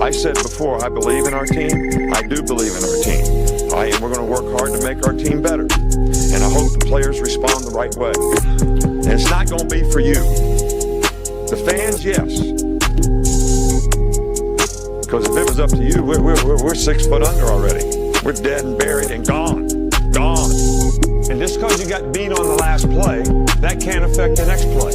I said before, I believe in our team. I do believe in our team. All right, and we're going to work hard to make our team better. And I hope the players respond the right way. And it's not going to be for you. The fans, yes. Because if it was up to you, we're 6 foot under already. We're dead and buried and gone. Gone. And just because you got beat on the last play, that can't affect the next play.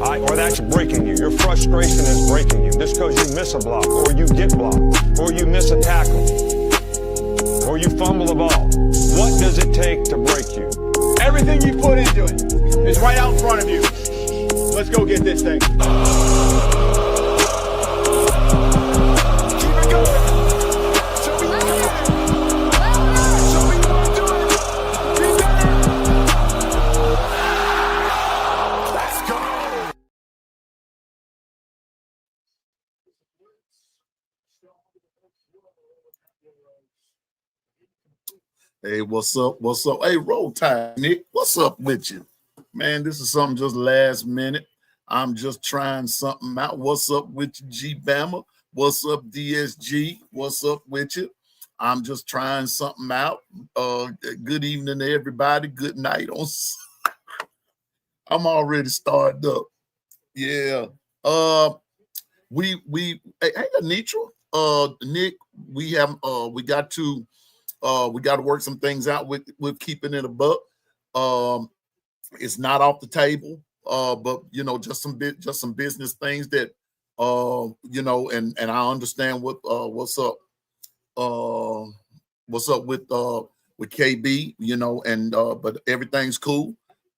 Or that's breaking you. Your frustration is breaking you. Just because you miss a block, or you get blocked, or you miss a tackle, or you fumble the ball. What does it take to break you? Everything you put into it is right out in front of you. Let's go get this thing. Keep it going. Show me what you got. Show me what I'm doing. Be better. Let's go. Hey, what's up? What's up? Hey, Roll Tide, Nick. What's up with you? Man, this is something just last minute. I'm just trying something out. What's up with you, G-Bama? What's up, DSG? What's up with you? I'm just trying something out. Good evening to everybody. Good night. I'm already started up. Yeah. Hey, Anitra, Nick, we got to work some things out with keeping it a buck. It's not off the table, but just some business things that and I understand what's up with KB, but everything's cool.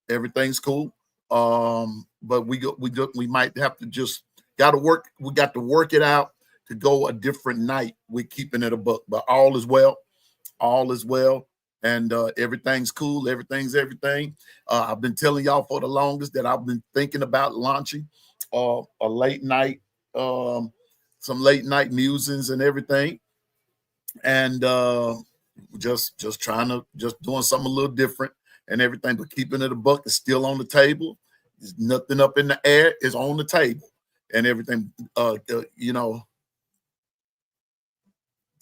Everything's cool. But we might have to just got to work it out to go a different night with keeping it a buck, but all is well. All is well, and everything's cool. Everything's everything. I've been telling y'all for the longest that I've been thinking about launching a late night, some late night musings and everything, and just doing something a little different and everything. But keeping it a buck is still on the table. There's nothing up in the air. It's on the table and everything.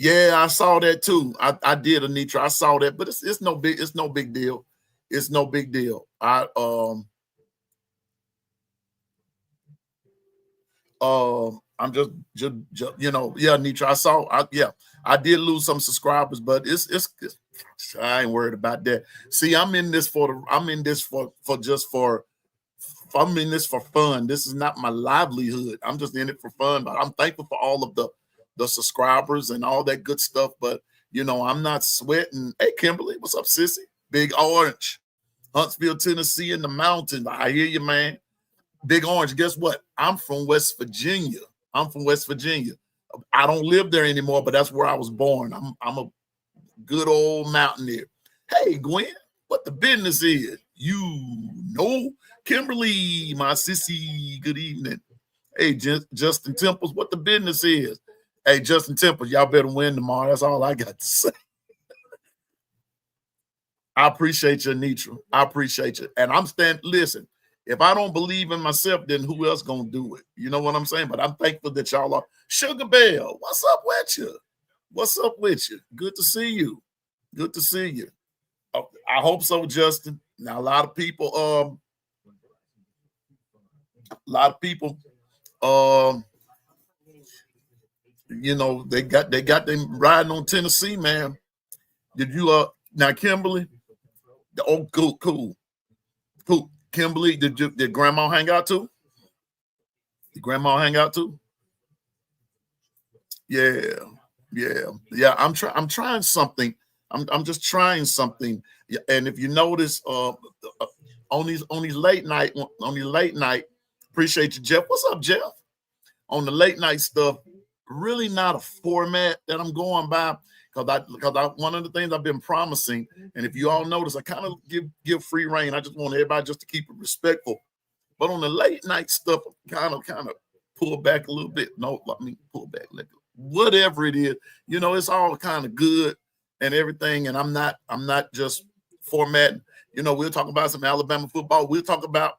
Yeah, I saw that too. I did, Anitra. I saw that, but it's no big deal. It's no big deal. I'm just yeah, Anitra. I did lose some subscribers, but it's I ain't worried about that. See, I'm in this for fun. This is not my livelihood. I'm just in it for fun, but I'm thankful for all of the subscribers and all that good stuff, but I'm not sweating. Hey, Kimberly, what's up, sissy? Big Orange, Huntsville, Tennessee, in the mountains. I hear you, man. Big Orange. Guess what? I'm from West Virginia. I don't live there anymore, but that's where I was born. I'm a good old mountaineer. Hey, Gwen, what the business is? Kimberly, my sissy. Good evening. Hey, Justin Temples, what the business is? Hey, Justin Temples, y'all better win tomorrow. That's all I got to say. I appreciate you, Anitra. I appreciate you. And listen, if I don't believe in myself, then who else gonna do it? You know what I'm saying? But I'm thankful that y'all are. Sugar Bell, what's up with you? What's up with you? Good to see you. Good to see you. I hope so, Justin. Now, a lot of people, they got them riding on Tennessee, man. Did you now, Kimberly? Oh, cool. Kimberly, did Grandma hang out too? Did Grandma hang out too? Yeah. I'm trying something. I'm just trying something. And if you notice, on these late night, appreciate you, Jeff. What's up, Jeff? On the late night stuff, really not a format that I'm going by because one of the things I've been promising, and if you all notice, I kind of give free reign. I just want everybody just to keep it respectful. But on the late night stuff, kind of pull back a little bit. No, let me pull back a little. Whatever it is, it's all kind of good and everything. And I'm not just formatting. We'll talk about some Alabama football. We'll talk about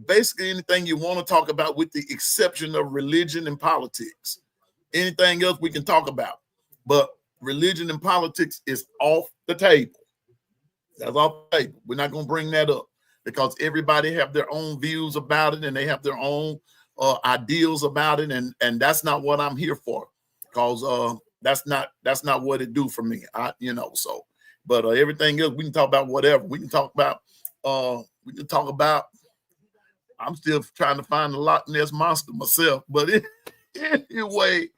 basically anything you want to talk about with the exception of religion and politics. Anything else we can talk about. But religion and politics is off the table. That's off the table. We're not going to bring that up because everybody have their own views about it and they have their own ideals about it. And that's not what I'm here for because that's not what it do for me. But everything else, we can talk about whatever. We can talk about, I'm still trying to find the Loch Ness Monster myself. But anyway,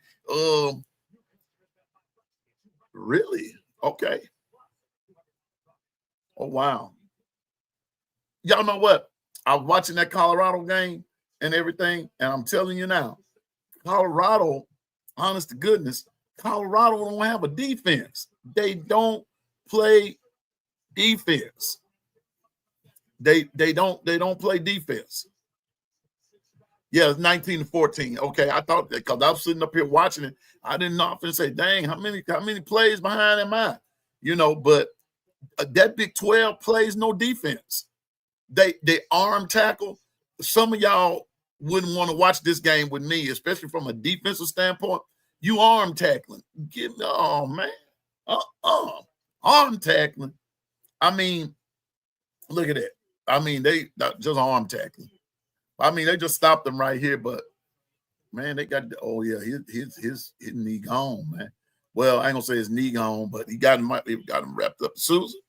really? Okay. Oh, wow. Y'all know what? I was watching that Colorado game and everything, and I'm telling you now, Colorado, honest to goodness, Colorado don't have a defense. They don't play defense. They don't play defense. Yeah, it's 19-14. Okay, I thought that because I was sitting up here watching it, I didn't often say, "Dang, how many plays behind am I?" But that Big 12 plays no defense. They arm tackle. Some of y'all wouldn't want to watch this game with me, especially from a defensive standpoint. You arm tackling. Oh man, arm tackling. I mean, look at that. I mean, they just arm tackling. I mean, they just stopped them right here, but man, they got his knee gone, man. Well, I ain't gonna say his knee gone, but he got him wrapped up. Susan,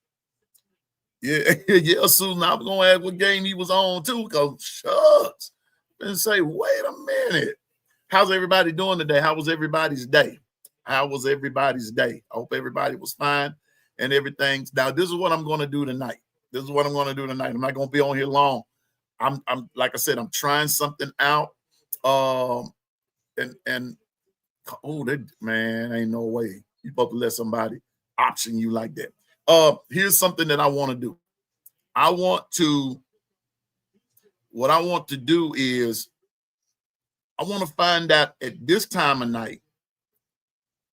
yeah, Susan. I was gonna ask what game he was on too, because shucks, and say, wait a minute, how's everybody doing today? How was everybody's day? I hope everybody was fine and everything. Now, this is what I'm gonna do tonight. I'm not gonna be on here long. I'm like I said, I'm trying something out. Man, ain't no way you're supposed to let somebody option you like that. Here's something that I want to do. What I want to do is I want to find out at this time of night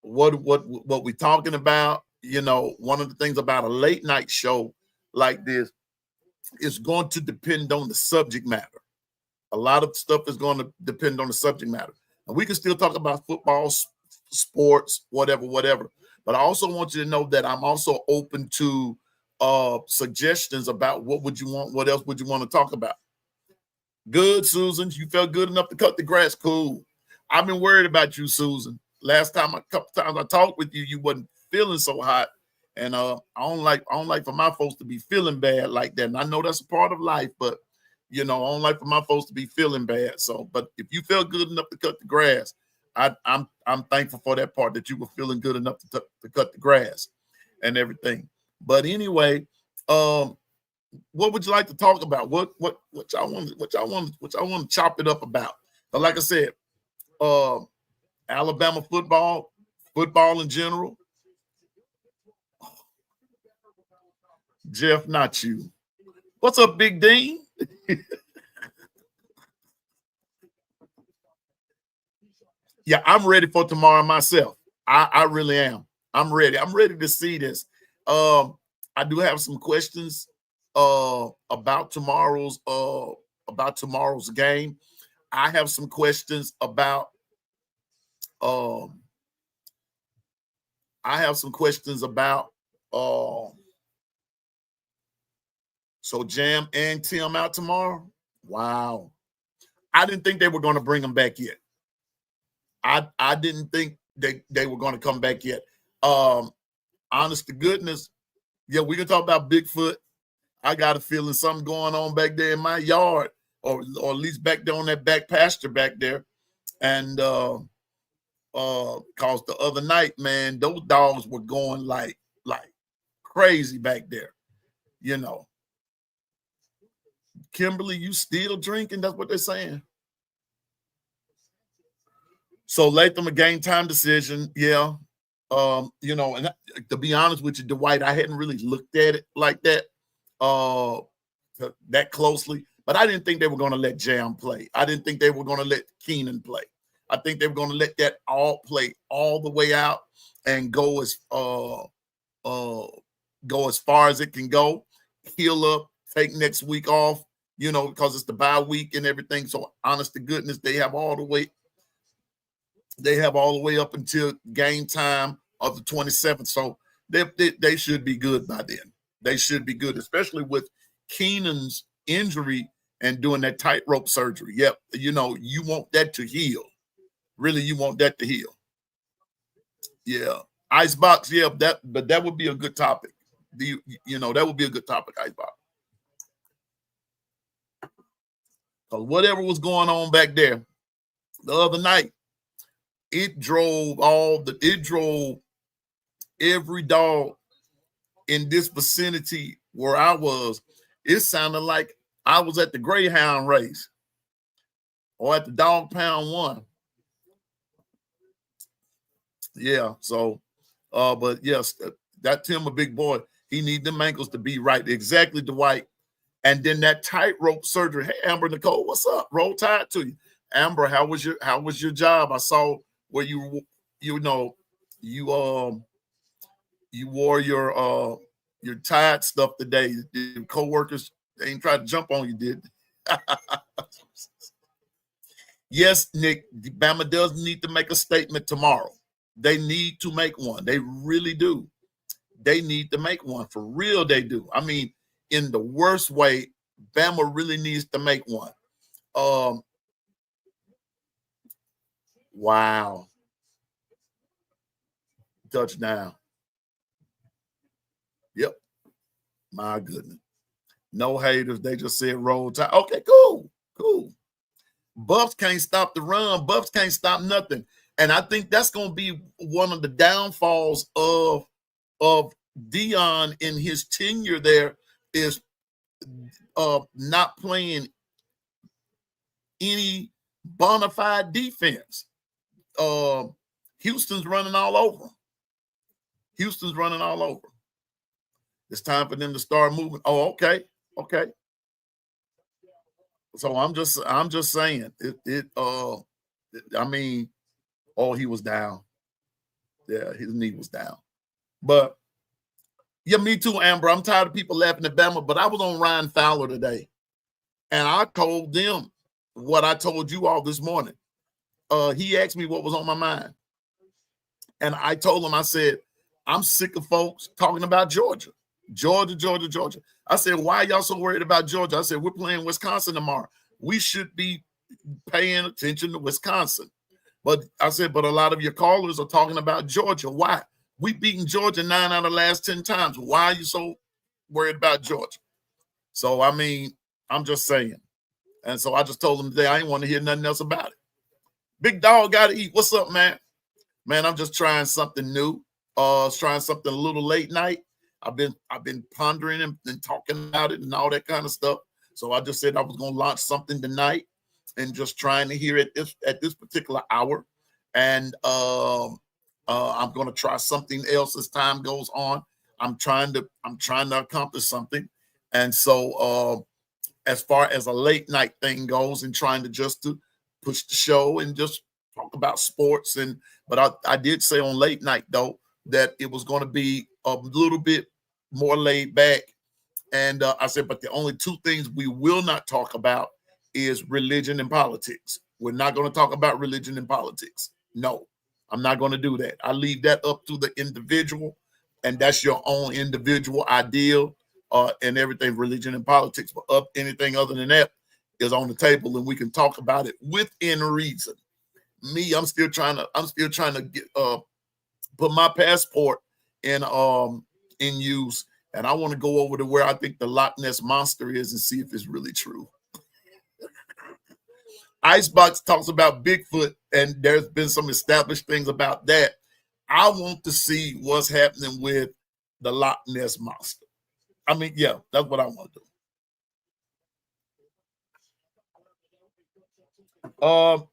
what we're talking about. One of the things about a late night show like this is going to depend on the subject matter. A lot of stuff is going to depend on the subject matter. And we can still talk about football, sports, whatever. But I also want you to know that I'm also open to suggestions about what would you want, what else would you want to talk about. Good, Susan. You felt good enough to cut the grass. Cool. I've been worried about you, Susan. A couple times I talked with you, you wasn't feeling so hot. And I don't like for my folks to be feeling bad like that. And I know that's a part of life, but I don't like for my folks to be feeling bad. So, but if you felt good enough to cut the grass, I'm thankful for that part, that you were feeling good enough to cut the grass and everything. But anyway, what would you like to talk about? What y'all want to chop it up about? But like I said, Alabama football in general. Jeff, not you. What's up, Big Dean? Yeah, I'm ready for tomorrow myself. I really am. I'm ready. I'm ready to see this. I do have some questions about tomorrow's game. I have some questions about so Jam and Tim out tomorrow. Wow. I didn't think they were going to bring them back yet. I didn't think they were going to come back yet. Honest to goodness, yeah, we can talk about Bigfoot. I got a feeling something going on back there in my yard, or at least back there on that back pasture back there. And cause the other night, man, those dogs were going like crazy back there. Kimberly, you still drinking? That's what they're saying. So Latham, a game time decision. Yeah. And to be honest with you, Dwight, I hadn't really looked at it like that, that closely, but I didn't think they were going to let Jam play. I didn't think they were going to let Keenan play. I think they were going to let that all play all the way out and go as far as it can go, heal up, take next week off, because it's the bye week and everything. So honest to goodness, they have all the way. They have all the way up until game time of the 27th. So they should be good by then. They should be good, especially with Keenan's injury and doing that tightrope surgery. Yep, you want that to heal. Really, you want that to heal. Yeah. Icebox, yeah, but that would be a good topic. That would be a good topic, Icebox. Because whatever was going on back there the other night, it drove every dog in this vicinity where I was. It sounded like I was at the Greyhound race or at the Dog Pound 1. Yeah, so but yes, that Tim, a big boy, he need them ankles to be right. Exactly, Dwight. And then that tightrope surgery. Hey, Amber Nicole, what's up? Roll Tide to you. Amber, how was your job? I saw where you wore your Tide stuff today. Your co-workers, they ain't tried to jump on you, did? Yes, Nick, Bama does need to make a statement tomorrow. They need to make one. They really do. They need to make one. For real, they do. I mean, in the worst way, Bama really needs to make one. Wow. Touchdown. Yep. My goodness. No haters. They just said roll tide. Okay, cool. Buffs can't stop the run. Buffs can't stop nothing. And I think that's going to be one of the downfalls of Deion in his tenure there is not playing any bona fide defense. Houston's running all over. It's time for them to start moving. Oh, okay. So I'm just saying I mean, he was down. Yeah, his knee was down. But yeah, me too, Amber. I'm tired of people laughing at Bama, but I was on Ryan Fowler today, and I told them what I told you all this morning. He asked me what was on my mind, and I told him, I said, I'm sick of folks talking about Georgia. I said, why are y'all so worried about Georgia? I said, we're playing Wisconsin tomorrow. We should be paying attention to Wisconsin. But I said, but a lot of your callers are talking about Georgia. Why? We beaten Georgia 9 out of the last 10 times. Why are you so worried about Georgia? So, I mean, I'm just saying. And so I just told them today I ain't want to hear nothing else about it. Big dog got to eat. What's up, man? Man, I'm just trying something new. Trying something a little late night. I've been pondering and talking about it and all that kind of stuff. So I just said I was going to launch something tonight and just trying to hear it at this particular hour. And I'm going to try something else as time goes on. I'm trying to accomplish something. And so as far as a late night thing goes and trying to push the show and just talk about sports. But I did say on late night, though, that it was going to be a little bit more laid back. And I said, but the only two things we will not talk about is religion and politics. We're not going to talk about religion and politics. No, I'm not going to do that. I leave that up to the individual, and that's your own individual ideal and everything, religion and politics. But anything other than that is on the table, and we can talk about it within reason. Me, I'm still trying to get put my passport in use, and I want to go over to where I think the Loch Ness Monster is and see if it's really true. Icebox talks about Bigfoot, and there's been some established things about that. I want to see what's happening with the Loch Ness Monster. I mean, yeah, that's what I want to do.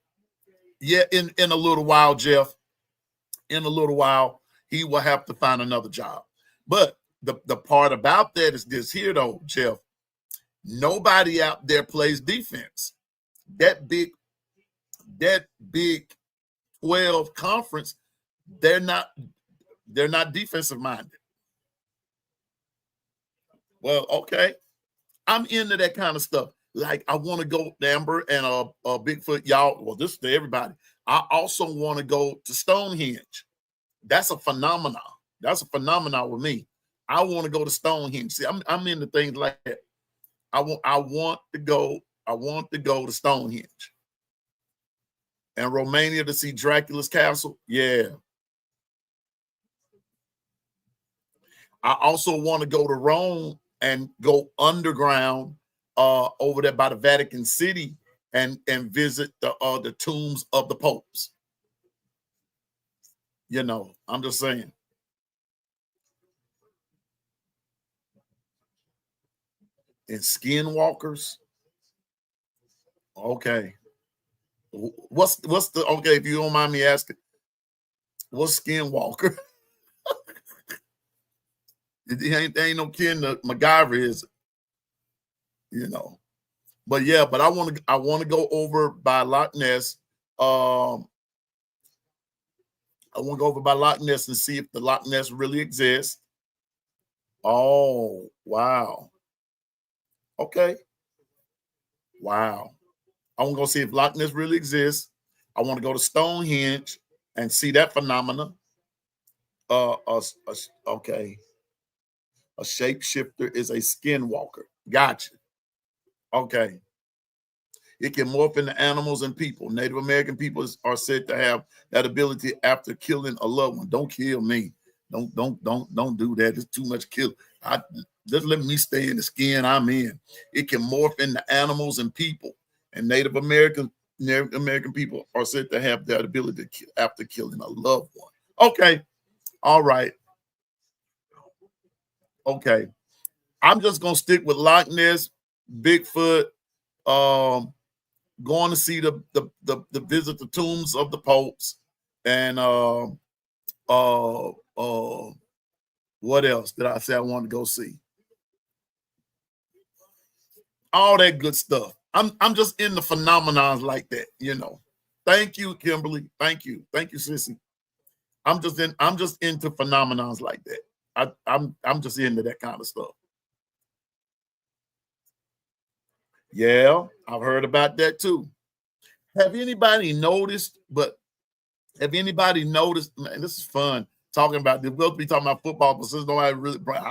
Yeah, in a little while, Jeff. In a little while, he will have to find another job. But the part about that is this here, though, Jeff. Nobody out there plays defense. That big 12 conference, they're not defensive minded. Well, okay. I'm into that kind of stuff. Like, I want to go, Amber and Bigfoot, y'all. Well, this is to everybody. I also want to go to Stonehenge. That's a phenomenon. That's a phenomenon with me. I want to go to Stonehenge. See, I'm into things like that. I want to go to Stonehenge. And Romania to see Dracula's castle. Yeah. I also want to go to Rome and go underground over there by the Vatican City and visit the tombs of the popes. You know, I'm just saying. And skinwalkers. Okay. What's the okay, if you don't mind me asking, what's skinwalker? It ain't no kin to MacGyver, is it? You know. But yeah, but I want to go over by Loch Ness. I want to go over by Loch Ness and see if the Loch Ness really exists. Oh, wow. Okay. Wow. I want to go see if Loch Ness really exists. I want to go to Stonehenge and see that phenomena. Okay. A shapeshifter is a skinwalker. Gotcha. Okay. It can morph into animals and people. Native American people are said to have that ability after killing a loved one. Don't kill me. Don't do that. It's too much kill. Just let me stay in the skin I'm in. It can morph into animals and people. And Native American people are said to have that ability to kill after killing a loved one. Okay. All right. Okay. I'm just gonna stick with Loch Ness, Bigfoot, going to see the visit the tombs of the popes, and what else did I say I wanted to go see? All that good stuff. I'm just in the phenomenons like that, you know. Thank you, Kimberly. Thank you, Sissy. I'm just into phenomenons like that. I'm just into that kind of stuff. Yeah, I've heard about that too. Have anybody noticed? Man, this is fun talking about this. We'll be talking about football, but since I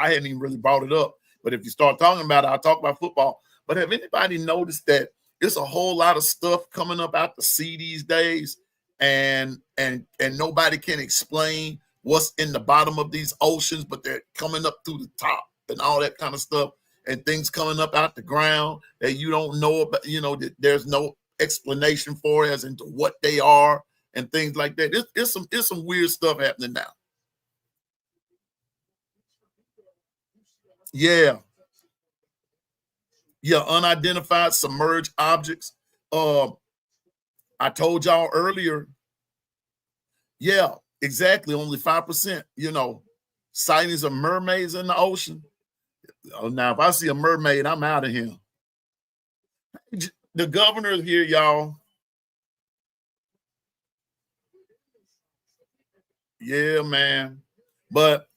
hadn't even really brought it up. But if you start talking about it, I'll talk about football. But have anybody noticed that there's a whole lot of stuff coming up out the sea these days, and nobody can explain what's in the bottom of these oceans, but they're coming up through the top and all that kind of stuff, and things coming up out the ground that you don't know about, you know, that there's no explanation for as into what they are and things like that. It's some weird stuff happening now. Yeah. Yeah, unidentified submerged objects. I told y'all earlier. Yeah, exactly. Only 5%, you know, sightings of mermaids in the ocean. Oh, now, if I see a mermaid, I'm out of here. The governor is here, y'all. Yeah, man. But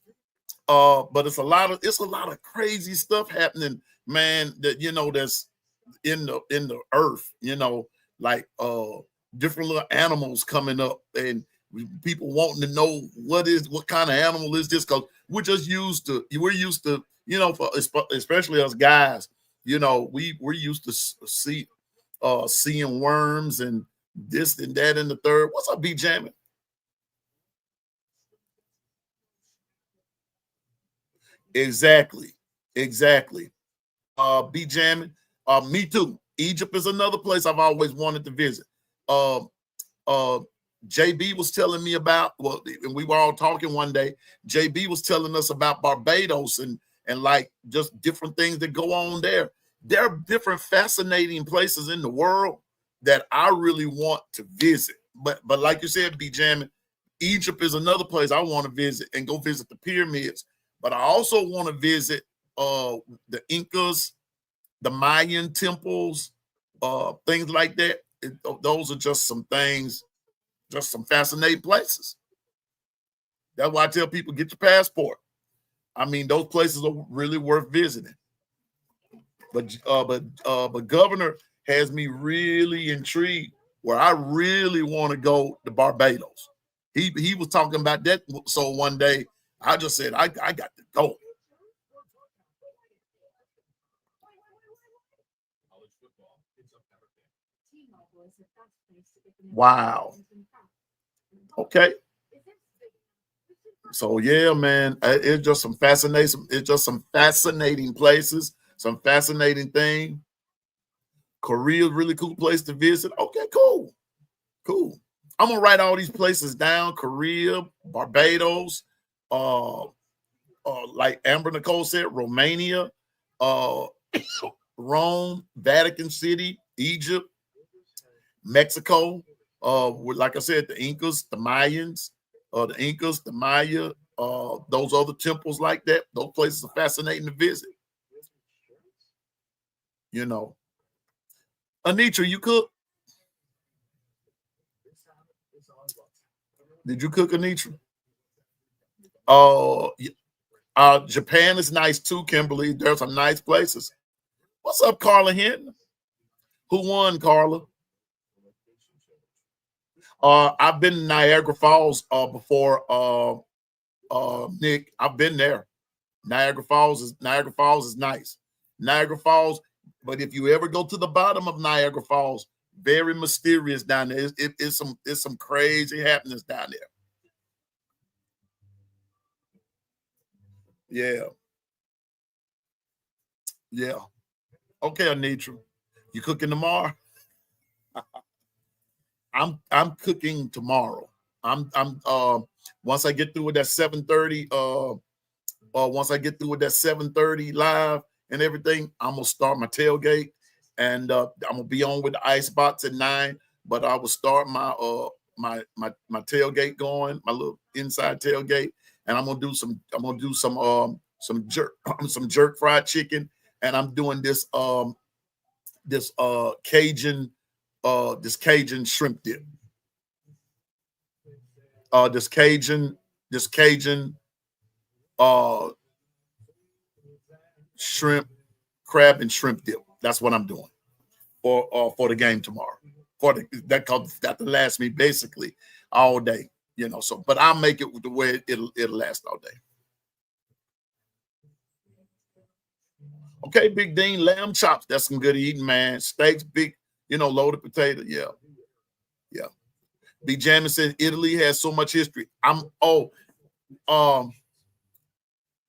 it's a lot of crazy stuff happening, man, that you know that's in the earth, you know, like different little animals coming up and people wanting to know what kind of animal is this, because we're used to, you know, for especially us guys, you know, we're used to seeing worms and this and that and the third. What's up, B Jamming? Exactly. B Jamming. Me too. Egypt is another place I've always wanted to visit. JB was telling me about, well, and we were all talking one day. JB was telling us about Barbados and like just different things that go on there. There are different fascinating places in the world that I really want to visit. But like you said, B Jamming, Egypt is another place I want to visit and go visit the pyramids. But I also want to visit the Incas, the Mayan temples, things like that. Those are just some things, just some fascinating places. That's why I tell people, get your passport. I mean, those places are really worth visiting. But Governor has me really intrigued where I really want to go to Barbados. He was talking about that. So one day I just said, I got to go. Wow. Okay. So yeah, man, it's just some fascinating. It's just some fascinating places, some fascinating thing. Korea's really cool place to visit. Okay, cool, cool. I'm gonna write all these places down: Korea, Barbados, like Amber Nicole said, Romania, uh, Rome, Vatican City, Egypt, Mexico. Like I said, the Incas, the Mayans, the Maya, those other temples like that. Those places are fascinating to visit. You know, Anitra, you cook? Did you cook, Anitra? Japan is nice too, Kimberly. There's some nice places. What's up, Carla Hinton? Who won, Carla? I've been in Niagara Falls before, Nick. I've been there. Niagara Falls is nice. Niagara Falls, but if you ever go to the bottom of Niagara Falls, very mysterious down there. It's some crazy happenings down there. Yeah. Yeah. Okay, Anitra. You cooking tomorrow? I'm cooking tomorrow. I'm once I get through with that 7:30, once I get through with that 7:30 live and everything, I'm gonna start my tailgate, and I'm gonna be on with the ice box at 9. But I will start my my tailgate going, my little inside tailgate, and I'm gonna do some jerk some jerk fried chicken, and I'm doing this Cajun shrimp dip. This Cajun shrimp, crab and shrimp dip. That's what I'm doing for the game tomorrow. That'll last me basically all day, you know. So, but I'll make it the way it'll last all day. Okay, Big Dean, lamb chops. That's some good eating, man. Steaks, big, loaded potato. Yeah, yeah. B. Jamin said Italy has so much history.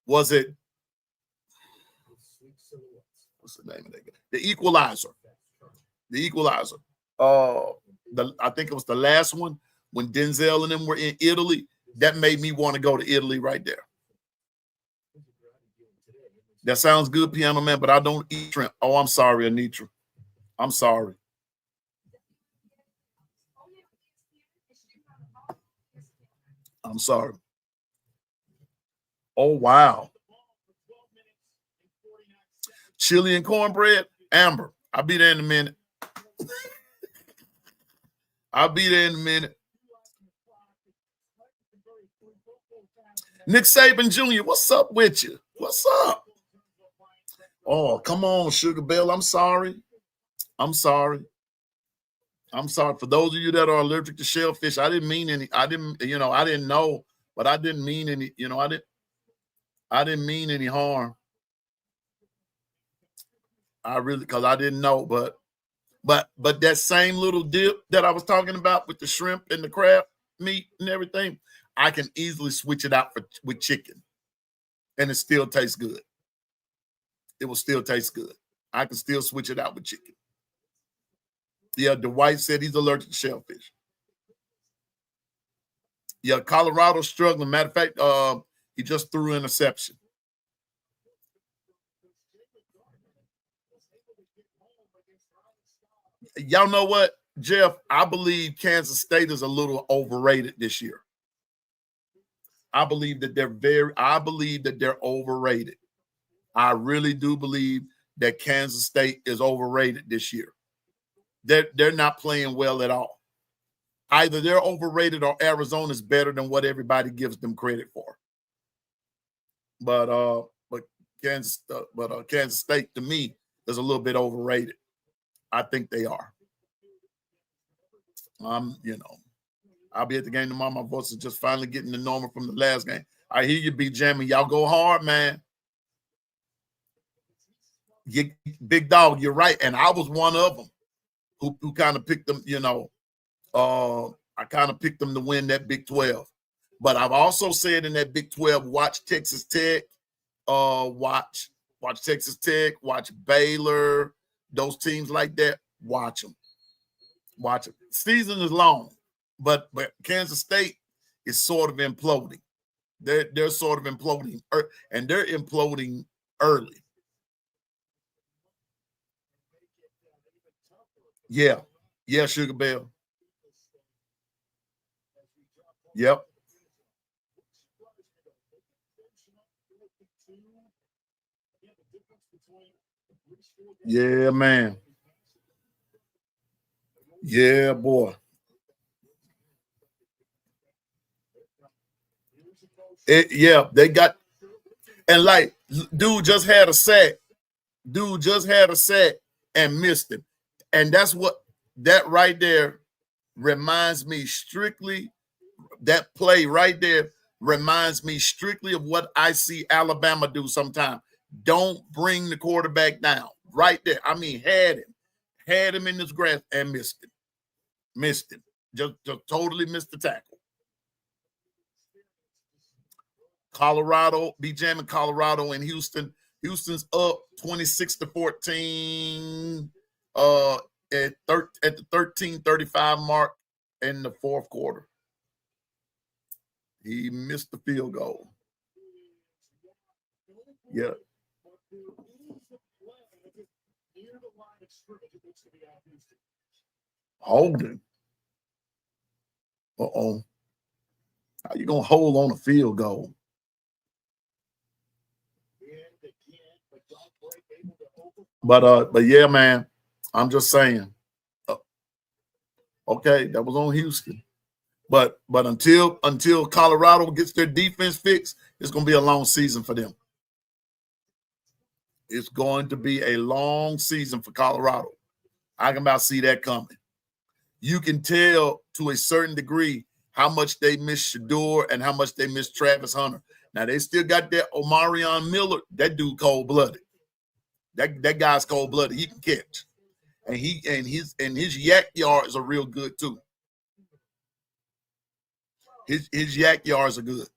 Was it? What's the name of that guy? The Equalizer. The Equalizer. I think it was the last one when Denzel and them were in Italy. That made me want to go to Italy right there. That sounds good, Piano Man, but I don't eat shrimp. Oh, I'm sorry, Anitra. I'm sorry. I'm sorry. Oh, wow. Chili and cornbread. Amber, I'll be there in a minute. I'll be there in a minute. Nick Saban Jr., what's up with you? What's up? Oh, come on, Sugar Bell. I'm sorry. I'm sorry. I'm sorry. For those of you that are allergic to shellfish, I didn't mean any, I didn't know, but I didn't mean any, I didn't mean any harm. Because I didn't know, but that same little dip that I was talking about with the shrimp and the crab meat and everything, I can easily switch it out with chicken, and it still tastes good. It will still taste good. I can still switch it out with chicken. Yeah, Dwight said he's allergic to shellfish. Yeah, Colorado's struggling. Matter of fact, he just threw an interception. Y'all know what, Jeff? I believe Kansas State is a little overrated this year. I believe that they're overrated. I really do believe that Kansas State is overrated this year. They're not playing well at all. Either they're overrated or Arizona's better than what everybody gives them credit for. But Kansas State to me is a little bit overrated. I think they are. I'll be at the game tomorrow. My voice is just finally getting to normal from the last game. I hear you, B Jamming. Y'all go hard, man. Big dog, you're right. And I was one of them who kind of picked them, I kind of picked them to win that Big 12. But I've also said in that Big 12, watch Texas Tech, watch Texas Tech, watch Baylor, those teams like that. Watch them. Watch it. Season is long, but Kansas State is sort of imploding. They're sort of imploding, and they're imploding early. Yeah, Sugar Bell. Yep. Yeah, man. Yeah, boy. They got, and like, dude just had a sack. And missed him. And that right there reminds me strictly, that play right there reminds me strictly of what I see Alabama do sometimes. Don't bring the quarterback down. Right there. I mean, had him in his grasp and missed him. Just totally missed the tackle. Colorado, be jamming Colorado and Houston. Houston's up 26-14 at the 13:35 mark in the fourth quarter. He missed the field goal. Yeah. Holding. Uh-oh. How you gonna hold on a field goal? But yeah, man, I'm just saying. Okay, that was on Houston. But until Colorado gets their defense fixed, it's going to be a long season for them. It's going to be a long season for Colorado. I can about see that coming. You can tell to a certain degree how much they miss Shedeur and how much they miss Travis Hunter. Now, they still got that Omarion Miller. That dude cold-blooded. That guy's cold-blooded. He can catch. And his yak yards are real good too. His yak yards are good.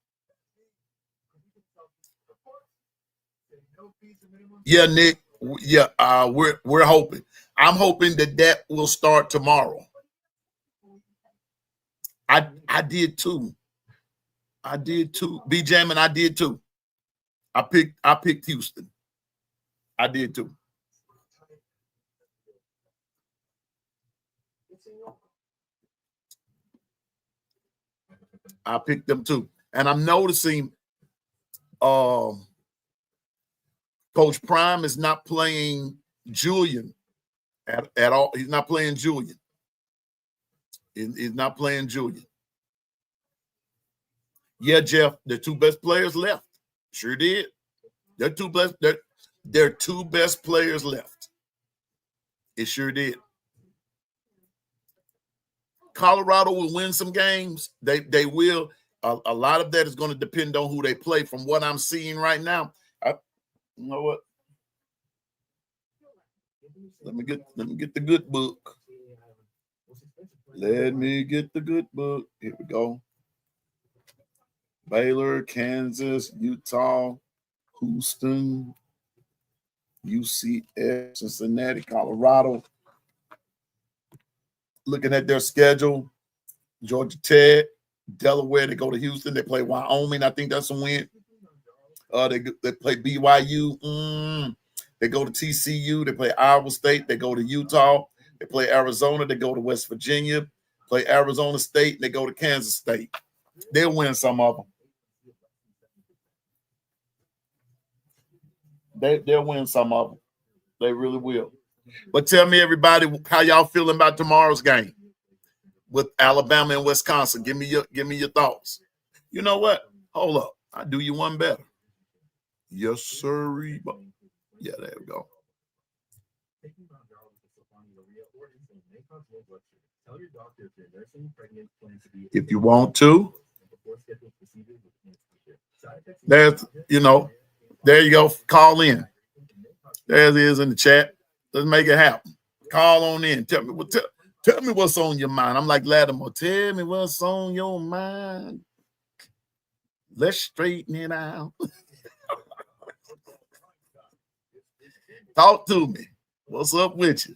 Yeah, Nick. Yeah, we're hoping. I'm hoping that will start tomorrow. I did too. B Jamming, I did too. I picked Houston. I did too. I picked them too. And I'm noticing Coach Prime is not playing Julian at all. He's not playing Julian. He's not playing Julian. Yeah, Jeff, the two best players left. Sure did. They're two best players left. It sure did. Colorado will win some games. They will. A lot of that is going to depend on who they play. From what I'm seeing right now, you know what? Let me get the good book. Let me get the good book. Here we go. Baylor, Kansas, Utah, Houston, UCF, Cincinnati, Colorado. Looking at their schedule, Georgia Tech, Delaware, they go to Houston. They play Wyoming. I think that's a win. They play BYU. They go to TCU. They play Iowa State. They go to Utah. They play Arizona. They go to West Virginia. Play Arizona State. And they go to Kansas State. They'll win some of them. They'll win some of them. They really will. But tell me, everybody, how y'all feeling about tomorrow's game with Alabama and Wisconsin? Give me your thoughts. You know what? Hold up. I'll do you one better. Yes, sir. Yeah, there we go. If you want to. There's, there you go. Call in. There it is in the chat. Let's make it happen. Call on in. Tell me what's on your mind. I'm like Lattimore. Tell me what's on your mind. Let's straighten it out. Talk to me. What's up with you?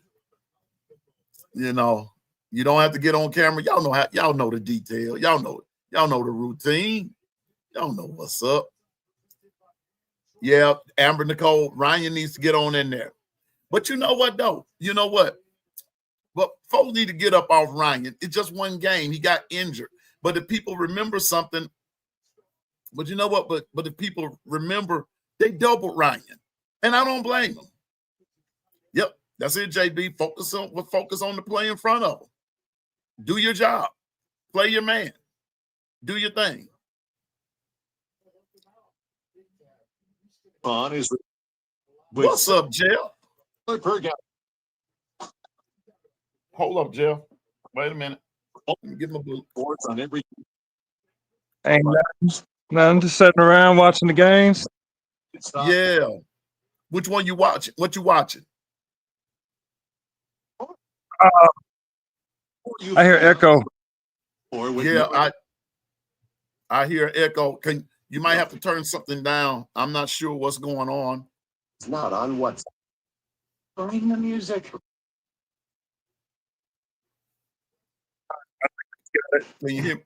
You don't have to get on camera. Y'all know the detail. Y'all know the routine. Y'all know what's up. Yeah, Amber Nicole, Ryan needs to get on in there. But you know what, though? You know what? But folks need to get up off Ryan. It's just one game. He got injured. But if people remember something, but you know what? But if people remember, they doubled Ryan. And I don't blame them. Yep, that's it, JB. Focus on the play in front of them. Do your job. Play your man. Do your thing. What's up, Jeff? Hold up, Jeff. Wait a minute. Let me get my book. Ain't nothing. Just sitting around watching the games. Yeah. Which one you watching? What you watching? I hear echo. Yeah, I hear echo. You might have to turn something down. I'm not sure what's going on. It's not on WhatsApp. Bring the music. Can you hear?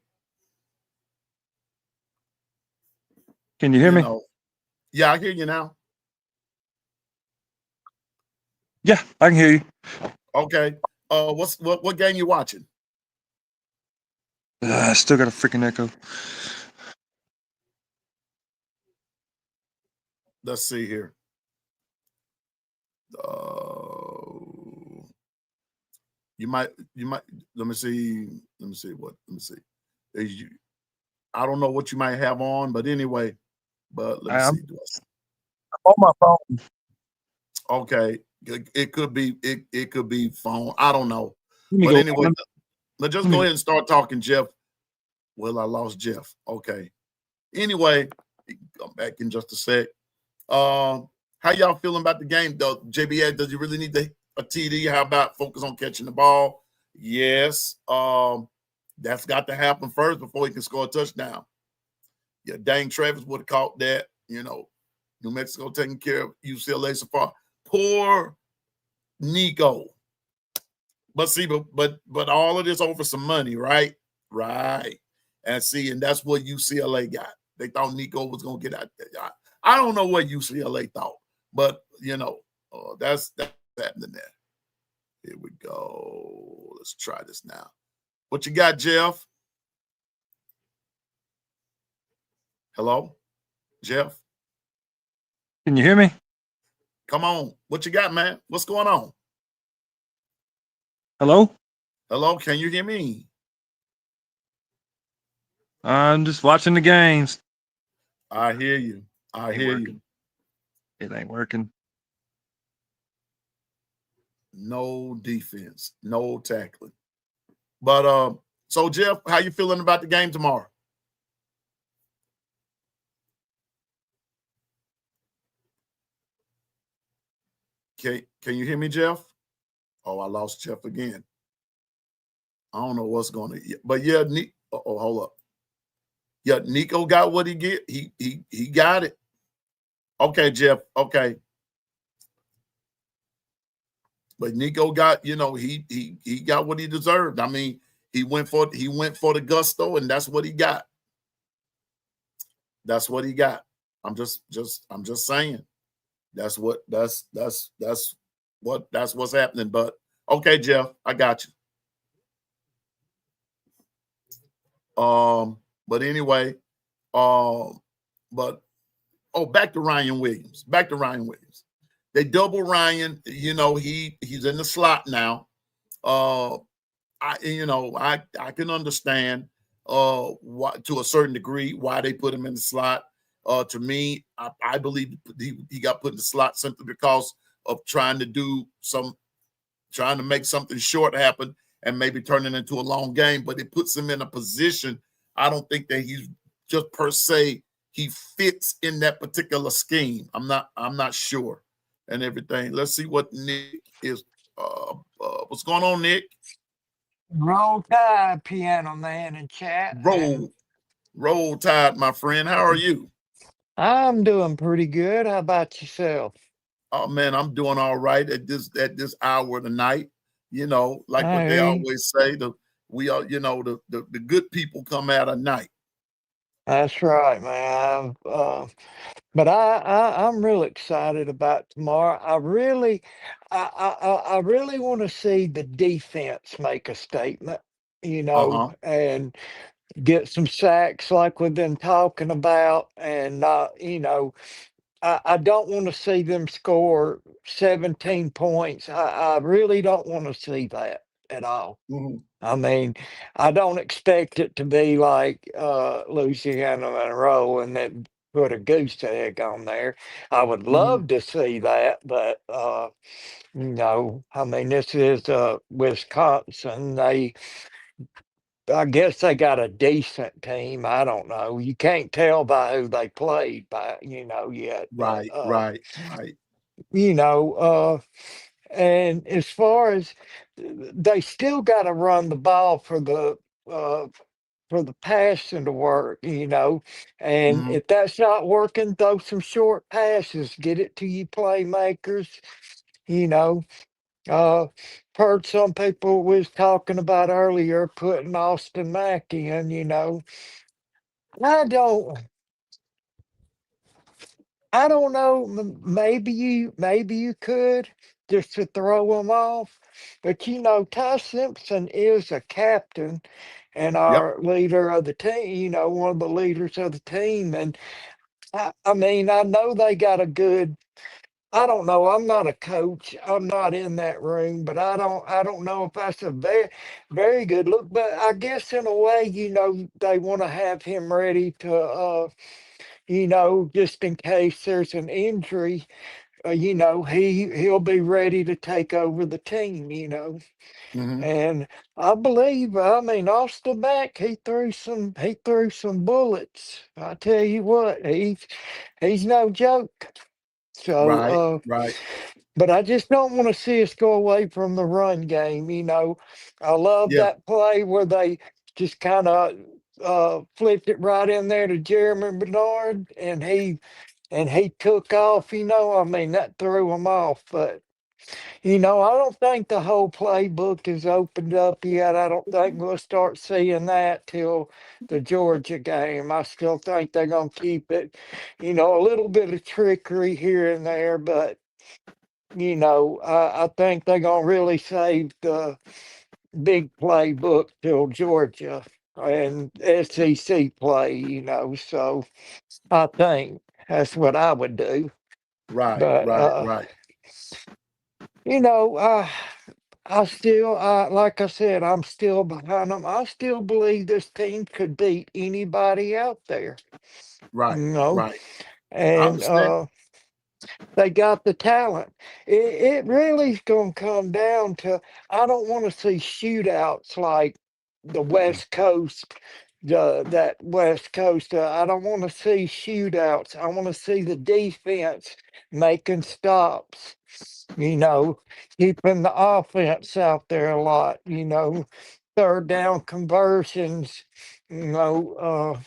Can you hear me? Yeah, I hear you now. Yeah, I can hear you. Okay. What game you watching? I still got a freaking echo. Let's see here. You might. Let me see. I don't know what you might have on, but anyway. But let me see. I'm on my phone. Okay, it could be. It could be phone. I don't know. Let me But go. anyway, let's just go ahead and start talking, Jeff. Well, I lost Jeff. Okay. Anyway, come back in just a sec. How y'all feeling about the game, though? JBA, does he really need a TD? How about focus on catching the ball? Yes. That's got to happen first before he can score a touchdown. Yeah, dang, Travis would have caught that. New Mexico taking care of UCLA so far. Poor Nico. But see, but all of this over some money, right? Right. And that's what UCLA got. They thought Nico was gonna get out there. I don't know what UCLA thought, but that's happening there. Here we go. Let's try this now. What you got, Jeff? Hello, Jeff? Can you hear me? Come on. What you got, man? What's going on? Hello? Hello, can you hear me? I'm just watching the games. I hear you. I hear you. It ain't working. No defense, no tackling. But so Jeff, how you feeling about the game tomorrow? Can you hear me, Jeff? Oh, I lost Jeff again. I don't know what's going to, but yeah, hold up. Yeah, Nico got what he get. He got it. Okay, Jeff. Okay. But Nico got, he got what he deserved. I mean, he went for the gusto, and that's what he got. That's what he got. I'm just saying. That's what's happening. But okay, Jeff, I got you. But anyway, back to Ryan Williams. They double Ryan. He's in the slot now. I can understand why, to a certain degree, why they put him in the slot. To me, I believe he got put in the slot simply because of trying to make something short happen and maybe turn it into a long game. But it puts him in a position. I don't think that he's just per se he fits in that particular scheme. I'm not sure and everything. Let's see what Nick is. What's going on, Nick? Roll Tide, Piano Man in chat. And Roll Tide, my friend. How are you? I'm doing pretty good. How about yourself? Oh man, I'm doing all right at this hour of the night. You know, like what they Hey, always say, the good people come out at night. that's right, man. But I'm real excited about tomorrow. I really want to see the defense make a statement, Uh-huh. and get some sacks like we've been talking about, and I don't want to see them score 17 points. I really don't want to see that at all. Mhm. I mean, I don't expect it to be like Louisiana Monroe and then put a goose egg on there. I would Mhm. love to see that, but I mean, this is Wisconsin. I guess they got a decent team. I don't know. You can't tell by who they played by, yet. But Right. you know, and as far as they still got to run the ball uh for the passing to work, and Mhm. if that's not working, throw some short passes, get it to you playmakers, you know. Uh, heard some people was talking about earlier putting Austin Mack in, I don't I don't know. Maybe you could just to throw him off, but Ty Simpson is a captain and Yep. our leader of the team. One of the leaders of the team, and I mean, I know they got a good. I don't know. I'm not a coach. I'm not in that room, but I don't know if that's a very good look. But I guess in a way, they want to have him ready to. Just in case there's an injury, he'll be ready to take over the team. Mhm. And I mean, Austin Mack, he threw some bullets. I tell you what, he's no joke. So, Right. Right. but I just don't want to see us go away from the run game. I love Yeah. that play where they just kind of flipped it right in there to Jeremy Bernard, and he took off. I mean, that threw him off. But I don't think the whole playbook is opened up yet. I don't think we'll start seeing that till the Georgia game. I still think they're gonna keep it, a little bit of trickery here and there, but I think they're gonna really save the big playbook till Georgia and SEC play. So I think that's what I would do. But Right. I still, like I said, I'm still behind them. I still believe this team could beat anybody out there, you Right. know, Right. I and understand. they got the talent. It really is going to come down to I don't want to see shootouts like the West Coast, that West Coast. I don't want to see shootouts. I want to see the defense making stops. You know, keeping the offense out there a lot. Third down conversions. You know,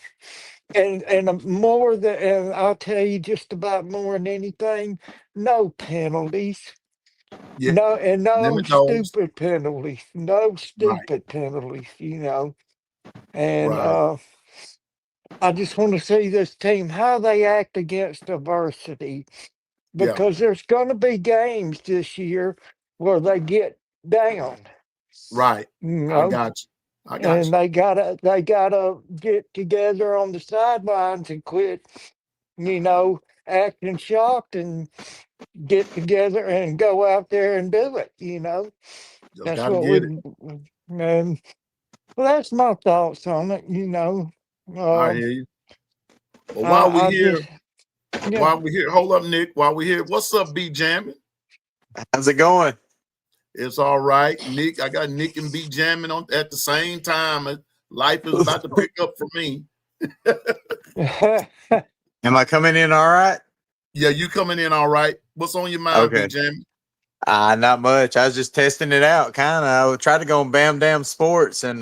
and more than and I'll tell you just about more than anything, no penalties. Yeah. No, and no Limit those. stupid penalties. No Right. stupid penalties. And Right. I just want to see this team how they act against adversity Yeah. because there's going to be games this year where they get down, Right. you I know, got you. I got and you. they gotta get together on the sidelines and quit, acting shocked and get together and go out there and do it. Just That's got to what get it. and well, that's my thoughts on it. I Um, hear you. Well, I just, yeah, while we here, hold up, Nick. While we here, what's up, B Jamming? How's it going? It's all right. Nick, I got Nick and B jamming on at the same time. Life is about to pick up for me. Am I coming in all right? Yeah, you coming in all right. What's on your mind, Okay. B jamming? Not much. I was just testing it out, kind of. I tried to go on Bam Dam Sports and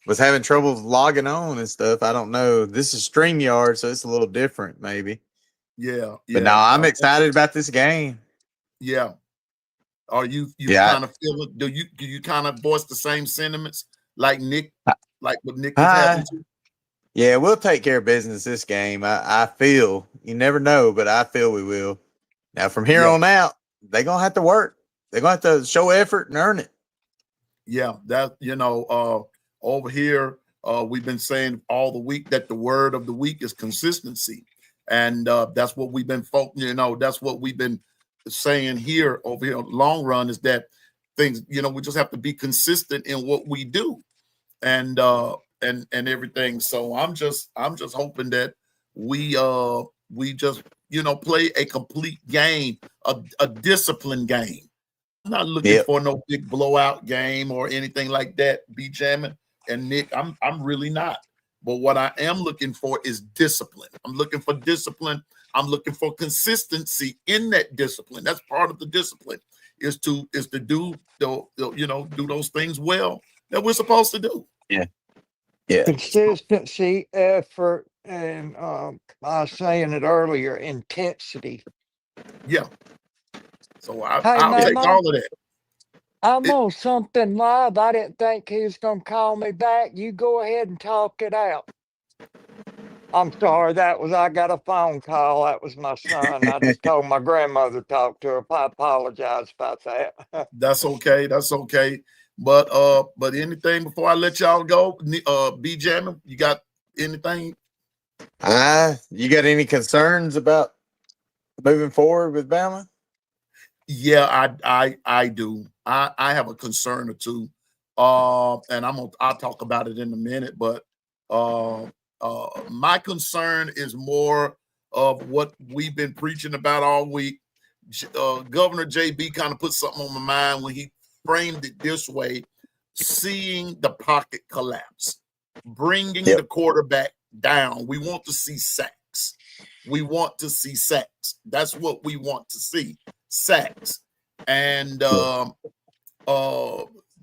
was having trouble logging on and stuff. I don't know. This is StreamYard, so it's a little different, maybe. Yeah, But no, I'm excited about this game. Yeah. Are you Yeah. kind of feeling? Do you kind of voice the same sentiments like Nick, like what Nick is having to? Yeah, we'll take care of business this game. I feel, you never know, but I feel we will. Now, from here Yeah. on out, they're going to have to work. They're going to have to show effort and earn it. Yeah, that over here, we've been saying all the week that the word of the week is consistency, and that's what we've been that's what we've been saying here over here. Long run is that things, we just have to be consistent in what we do, and everything. So I'm just hoping that we just play a complete game, a disciplined game. I'm not looking for no big blowout game or anything like that, B jamming and Nick. I'm really not. But what I am looking for is discipline. I'm looking for discipline. I'm looking for consistency in that discipline. That's part of the discipline is to do do those things well that we're supposed to do. Yeah. Consistency, effort, and I was saying it earlier, intensity. Yeah. So I'll Hey, take man, all of that. I'm on something live. I didn't think he was going to call me back. You go ahead and talk it out. I'm sorry. I got a phone call. That was my son. I just told my grandmother to talk to her. I apologize about that. That's okay. That's okay. But anything before I let y'all go, B jamming, you got anything? You got any concerns about moving forward with Bama? Yeah, I do. I have a concern or two. And I'll talk about it in a minute, but my concern is more of what we've been preaching about all week. Governor JB kind of put something on my mind when he framed it this way: seeing the pocket collapse, bringing the quarterback down. We want to see sacks. We want to see sacks. That's what we want to see, sacks. And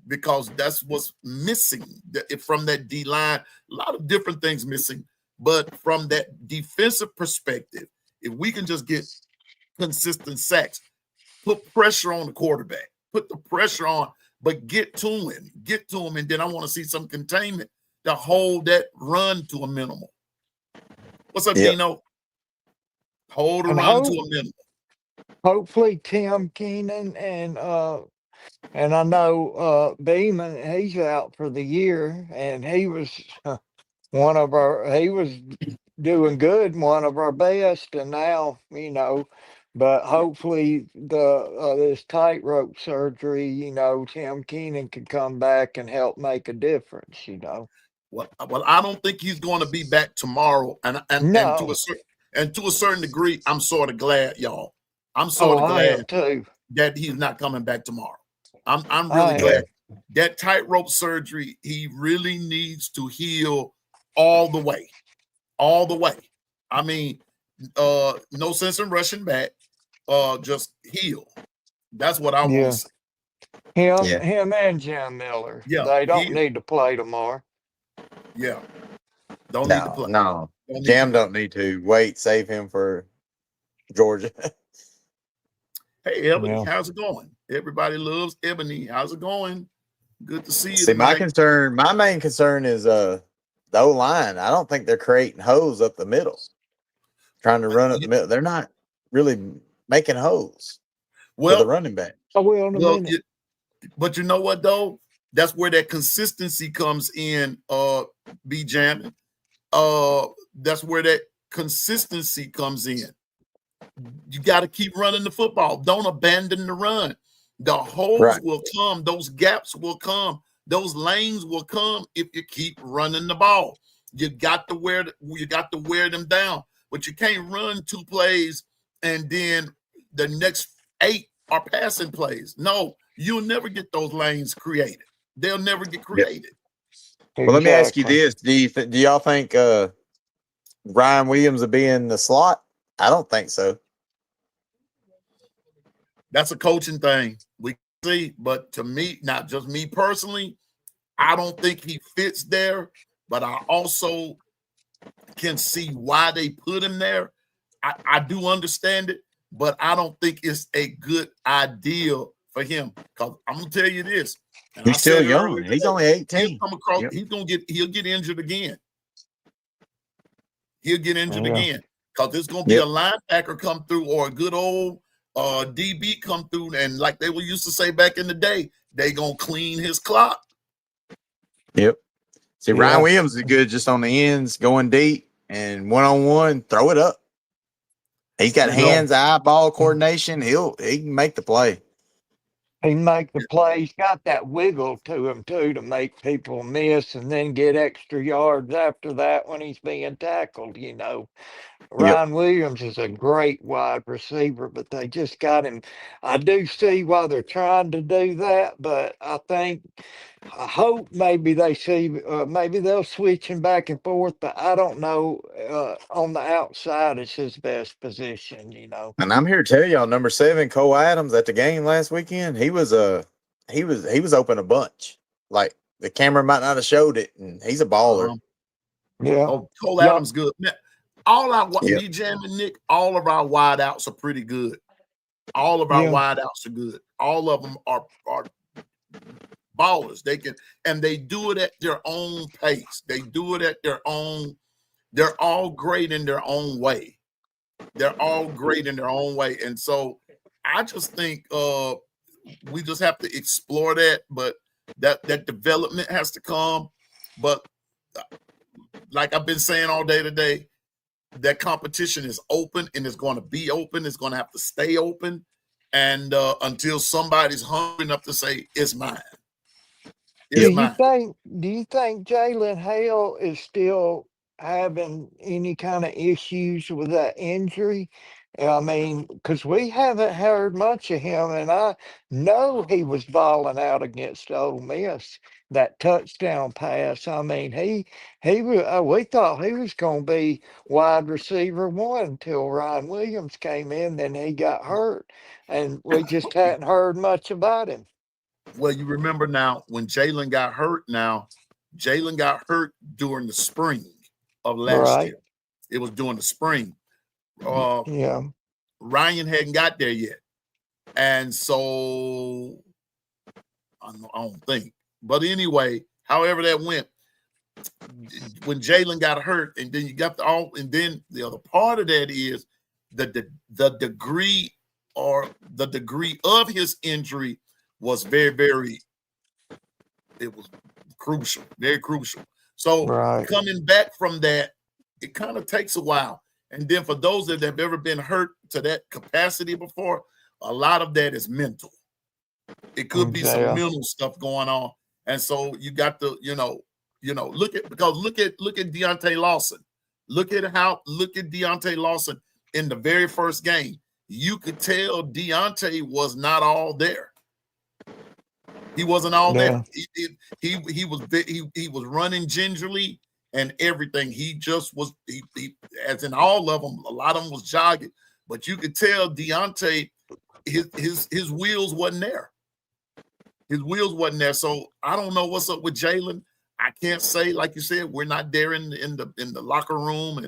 because that's what's missing from that D line. A lot of different things missing, but from that defensive perspective, if we can just get consistent sacks, put pressure on the quarterback, put the pressure on, but get to him, and then I want to see some containment to hold that run to a minimum. What's up, Dino? Hold a run to a minimum. Hopefully, Tim Keenan and I know Beeman, he's out for the year, and he was he was doing good, one of our best, and now, but hopefully this tightrope surgery, Tim Keenan can come back and help make a difference, Well, I don't think he's going to be back tomorrow, and to a certain degree, I'm sort of glad, y'all. I'm sort of glad too that he's not coming back tomorrow. I'm really glad. That tightrope surgery, he really needs to heal all the way. All the way. I mean, no sense in rushing back. Just heal. That's what I want to say. Him and Jim Miller. Yeah, they don't need to play tomorrow. Yeah. Don't need to play. No. Jam don't need to wait, save him for Georgia. Hey, Ebony, how's it going? Everybody loves Ebony. How's it going? Good to see you. See, my main concern is the O-line. I don't think they're creating holes up the middle, trying to run up the middle. They're not really making holes for the running back. But you know what, though? That's where that consistency comes in, B jamming. That's where that consistency comes in. You got to keep running the football. Don't abandon the run. The holes will come. Those gaps will come. Those lanes will come if you keep running the ball. You got to wear them down. But you can't run 2 plays and then the next 8 are passing plays. No, you'll never get those lanes created. They'll never get created. Well, let me ask you Exactly. this: do y'all think Ryan Williams will be in the slot? I don't think so. That's a coaching thing. We see, but to me, not just me personally, I don't think he fits there. But I also can see why they put him there. I do understand it, but I don't think it's a good idea for him. Because I'm gonna tell you this, and He's I still said it young. earlier He's today, only he'll 18. come across. Yep. He'll get injured again. He'll get injured Yeah. again because there's gonna be Yep. a linebacker come through or a good old DB come through, and like they were used to say back in the day, they gonna clean his clock. Yep. See, Yeah. Ryan Williams is good just on the ends, going deep and one-on-one, throw it up. He's got You know, hands, eye, ball coordination. He can make the play. He make the play. He's got that wiggle to him too to make people miss and then get extra yards after that when he's being tackled. Ryan Williams is a great wide receiver, but they just got him. I do see why they're trying to do that, but I hope maybe they see, maybe they'll switch him back and forth, but I don't know. On the outside is his best position. And I'm here to tell y'all, number 7, Cole Adams, at the game last weekend, he was open a bunch. Like the camera might not have showed it, and he's a baller. Yeah. Oh, Cole Yep. Adams good. Man, all our Yep. DJ and Nick, all of our wideouts are pretty good. All of our Yeah. wideouts are good. All of them are ballers. They can, and they do it at their own pace. They do it at their own. They're all great in their own way. They're all great in their own way. And so I just think we just have to explore that, but that development has to come. But like I've been saying all day today, that competition is open and it's going to be open. It's going to have to stay open. And until somebody's hungry enough to say, it's mine. It's mine. Do you think Jalen Hale is still having any kind of issues with that injury? I mean, because we haven't heard much of him, and I know he was balling out against Ole Miss. That touchdown pass. I mean, he was. We thought he was going to be wide receiver 1 until Ryan Williams came in. Then he got hurt, and we just hadn't heard much about him. Well, you remember now when Jalen got hurt. Now, Jalen got hurt during the spring of last Right. year. It was during the spring. Yeah. Ryan hadn't got there yet, and so I don't think. But anyway, however that went, when Jalen got hurt, and then you got and then the other part of that is the degree of his injury was very, very. It was crucial, very crucial. So Right. coming back from that, it kind of takes a while. And then for those that have ever been hurt to that capacity before, a lot of that is mental. It could be some Yeah. mental stuff going on. And so you got to, look at Deontay Lawson. Look at Deontay Lawson in the very first game. You could tell Deontay was not all there. He wasn't all Yeah. there. He was running gingerly and everything. He just was, as in all of them, a lot of them was jogging, but you could tell Deontay, his wheels wasn't there. His wheels wasn't there. So I don't know what's up with Jalen. I can't say, like you said, we're not there in the locker room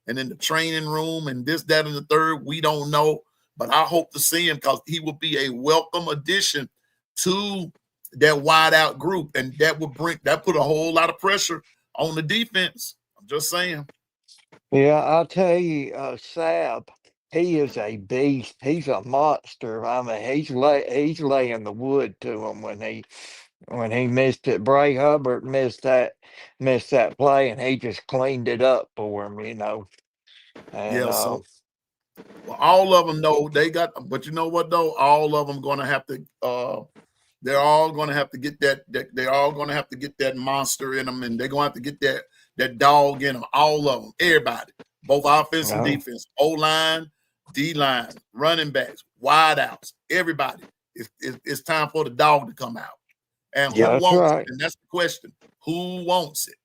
and in the training room and this, that, and the third. We don't know, but I hope to see him because he will be a welcome addition to that wide out group, and that put a whole lot of pressure on the defense. I'm just saying. Yeah, I'll tell you, Sab, he is a beast. He's a monster. I mean, he's laying the wood to him when he missed it. Bray Hubbard missed that play, and he just cleaned it up for him. And Yeah, so well, all of them know they got, but you know what though? All of them going to have to. They're all going to have to get that. They're all going to have to get that monster in them, and they're going to have to get that dog in them. All of them, everybody, both offense and defense, O-line, D-line, running backs, wide outs, everybody. It's time for the dog to come out. And Yeah, who That's wants right. it? And that's the question. Who wants it?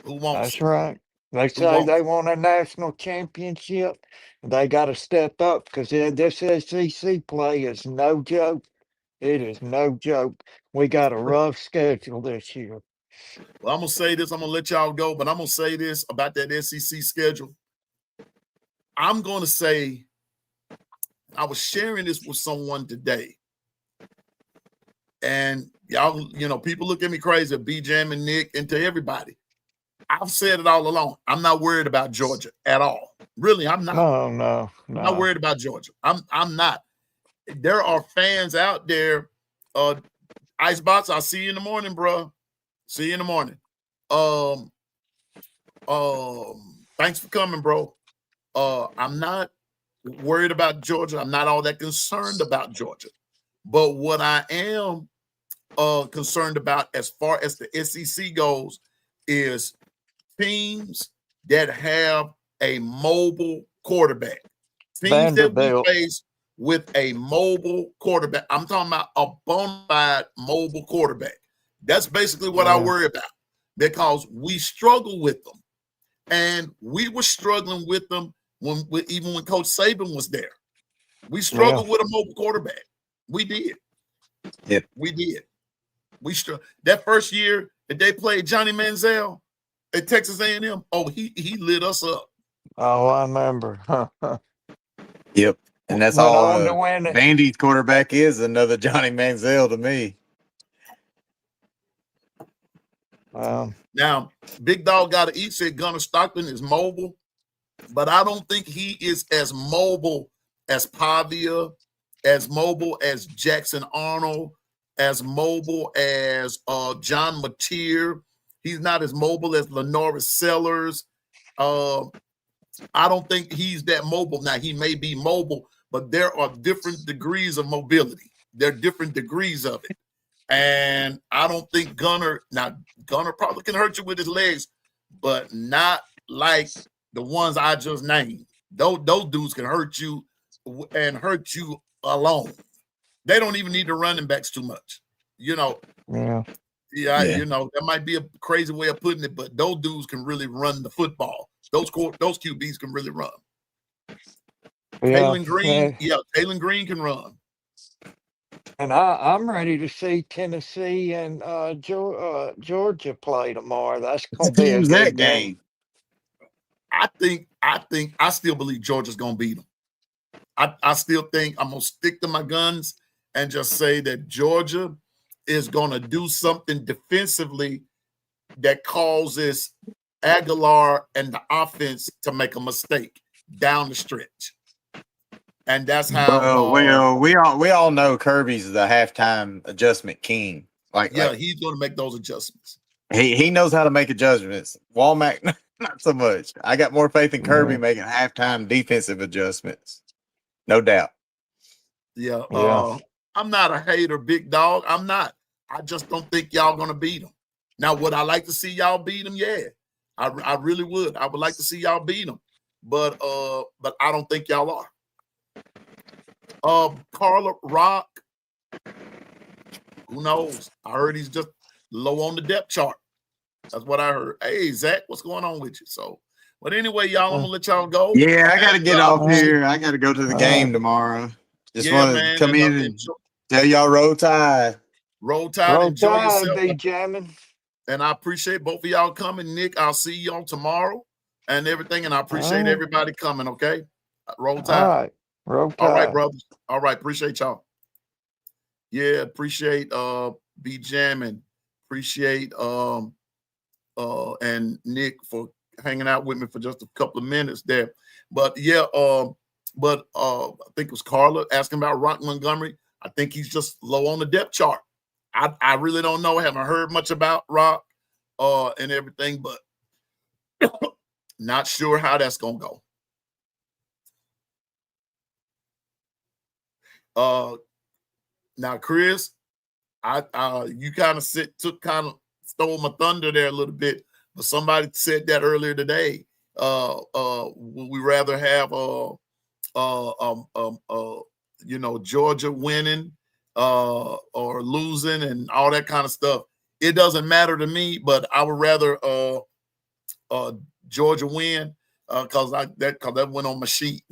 Who wants That's it? right. They Who say wants they it? want a national championship. They got to step up because this SEC play is no joke. It is no joke. We got a rough schedule this year. Well, I'm gonna say this. I'm gonna let y'all go, but I'm gonna say this about that SEC schedule. I'm gonna say I was sharing this with someone today, and y'all, people look at me crazy, B-Jam and Nick, and to everybody. I've said it all along. I'm not worried about Georgia at all. Really, I'm not. No, I'm not worried about Georgia. I'm not. There are fans out there. Icebox, I'll see you in the morning, bro. See you in the morning. Thanks for coming, bro. I'm not worried about Georgia. I'm not all that concerned about Georgia. But what I am concerned about as far as the SEC goes is teams that have a mobile quarterback. Teams that we Vanderbilt. face with a mobile quarterback. I'm talking about a bona fide mobile quarterback. That's basically what I Yeah. worry about because we struggle with them. And we were struggling with them even when Coach Saban was there. We struggled with a mobile quarterback. We did. Yep. We did. That first year that they played Johnny Manziel at Texas A&M. Oh, he lit us up. Oh, I remember. Yep. And that's Went all on to win it. Vandy's quarterback is, another Johnny Manziel to me. Now, Big Dog got to eat. Said Gunnar Stockton is mobile, but I don't think he is as mobile as Pavia, as mobile as Jackson Arnold, as mobile as John Mateer. He's not as mobile as Lenoris Sellers. I don't think he's that mobile. Now, he may be mobile, but there are different degrees of mobility. There are different degrees of it. And I don't think Gunnar probably can hurt you with his legs, but not like the ones I just named. Those dudes can hurt you and hurt you alone. They don't even need the running backs too much. Yeah. That might be a crazy way of putting it, but those dudes can really run the football. Those QBs can really run. Taylon Green, Taylon Green can run. And I'm ready to see Tennessee and Georgia play tomorrow. That's going to be a Who's good that game. I still believe Georgia's going to beat them. I still think I'm going to stick to my guns and just say that Georgia is going to do something defensively that causes Aguilar and the offense to make a mistake down the stretch. And that's how. We all know Kirby's the halftime adjustment king. He's going to make those adjustments. He knows how to make adjustments. Walmack, not so much. I got more faith in Kirby making halftime defensive adjustments, no doubt. Yeah. I'm not a hater, Big Dog. I'm not. I just don't think y'all going to beat them. Now, would I like to see y'all beat them? Yeah, I really would. I would like to see y'all beat them, but I don't think y'all are. Carla Rock, who knows? I heard he's just low on the depth chart. That's what I heard. Hey, Zach, what's going on with you? So, but anyway, y'all, I'm gonna let y'all go. Yeah, I got to get off here. I got to go to the game tomorrow. Just want to come in and tell y'all roll tide. Roll tide. Enjoy yourself. Be jamming. And I appreciate both of y'all coming. Nick, I'll see y'all tomorrow and everything. And I appreciate everybody coming. Okay. Roll tide. All right. Roll tide. All right, brothers. All right. Appreciate y'all. Yeah. Appreciate B Jamming. Appreciate and Nick for hanging out with me for just a couple of minutes there. But yeah, I think it was Carla asking about Rock Montgomery. I think he's just low on the depth chart. I really don't know. I haven't heard much about Rock and everything, but not sure how that's gonna go. Now, Chris, you kind of stole my thunder there a little bit, but somebody said that earlier today. Would we rather have Georgia winning or losing and all that kind of stuff. It doesn't matter to me, but I would rather Georgia win because that went on my sheet.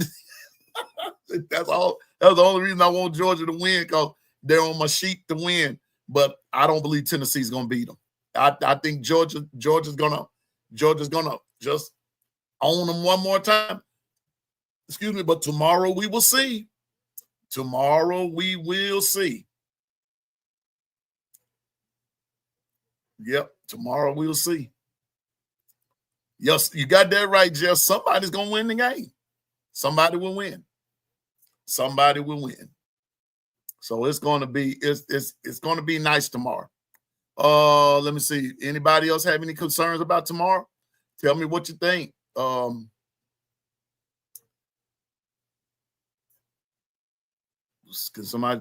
That's all. That's the only reason I want Georgia to win, because they're on my sheet to win. But I don't believe Tennessee's gonna beat them. I think Georgia's gonna just own them one more time. Excuse me, but tomorrow we will see. Tomorrow we will see. Yep, tomorrow we'll see. Yes, you got that right, Jeff. Somebody's gonna win the game. Somebody will win. Somebody will win. So it's gonna be gonna be nice tomorrow. Let me see. Anybody else have any concerns about tomorrow? Tell me what you think. Can somebody,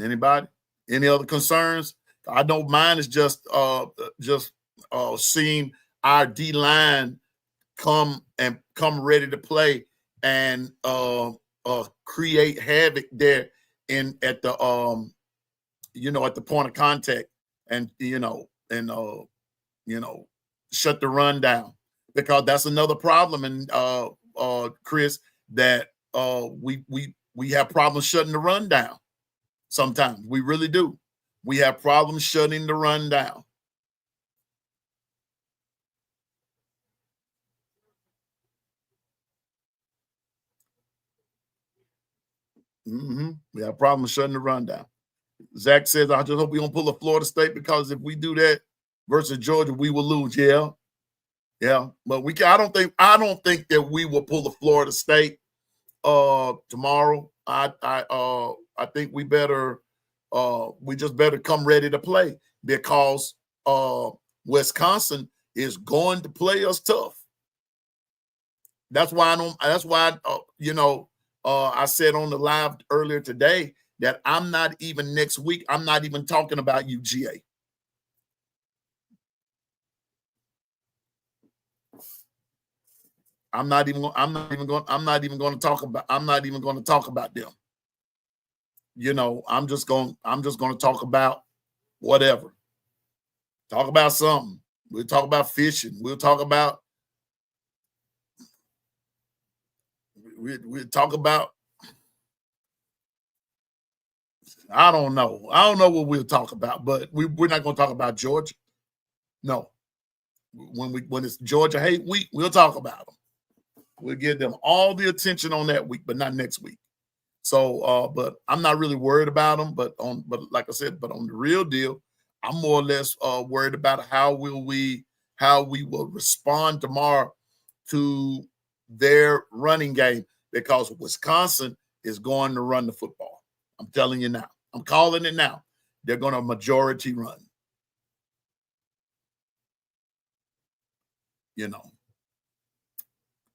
anybody? Any other concerns? I know mine is just seeing our D line come ready to play and create havoc there at the at the point of contact, and shut the run down, because that's another problem. And Chris, that we have problems shutting the run down. Sometimes we really do. We have problems shutting the run down. We have problems shutting the run down. Zach says, I just hope we don't pull a Florida State, because if we do that versus Georgia, we will lose. Yeah. But I don't think that we will pull the Florida State tomorrow. I think we just better come ready to play, because Wisconsin is going to play us tough. That's why I said on the live earlier today that I'm not even next week. I'm not even talking about UGA. I'm not even going to talk about them. I'm just going to talk about whatever. Talk about something. We'll talk about fishing. We'll talk about I don't know what we'll talk about, but we're not going to talk about Georgia. No. When it's Georgia Hate Week, we'll talk about them. We'll give them all the attention on that week, but not next week. So, but I'm not really worried about them. But like I said, but on the real deal, I'm more or less worried about how we will respond tomorrow to their running game, because Wisconsin is going to run the football. I'm telling you now. I'm calling it now. They're going to majority run.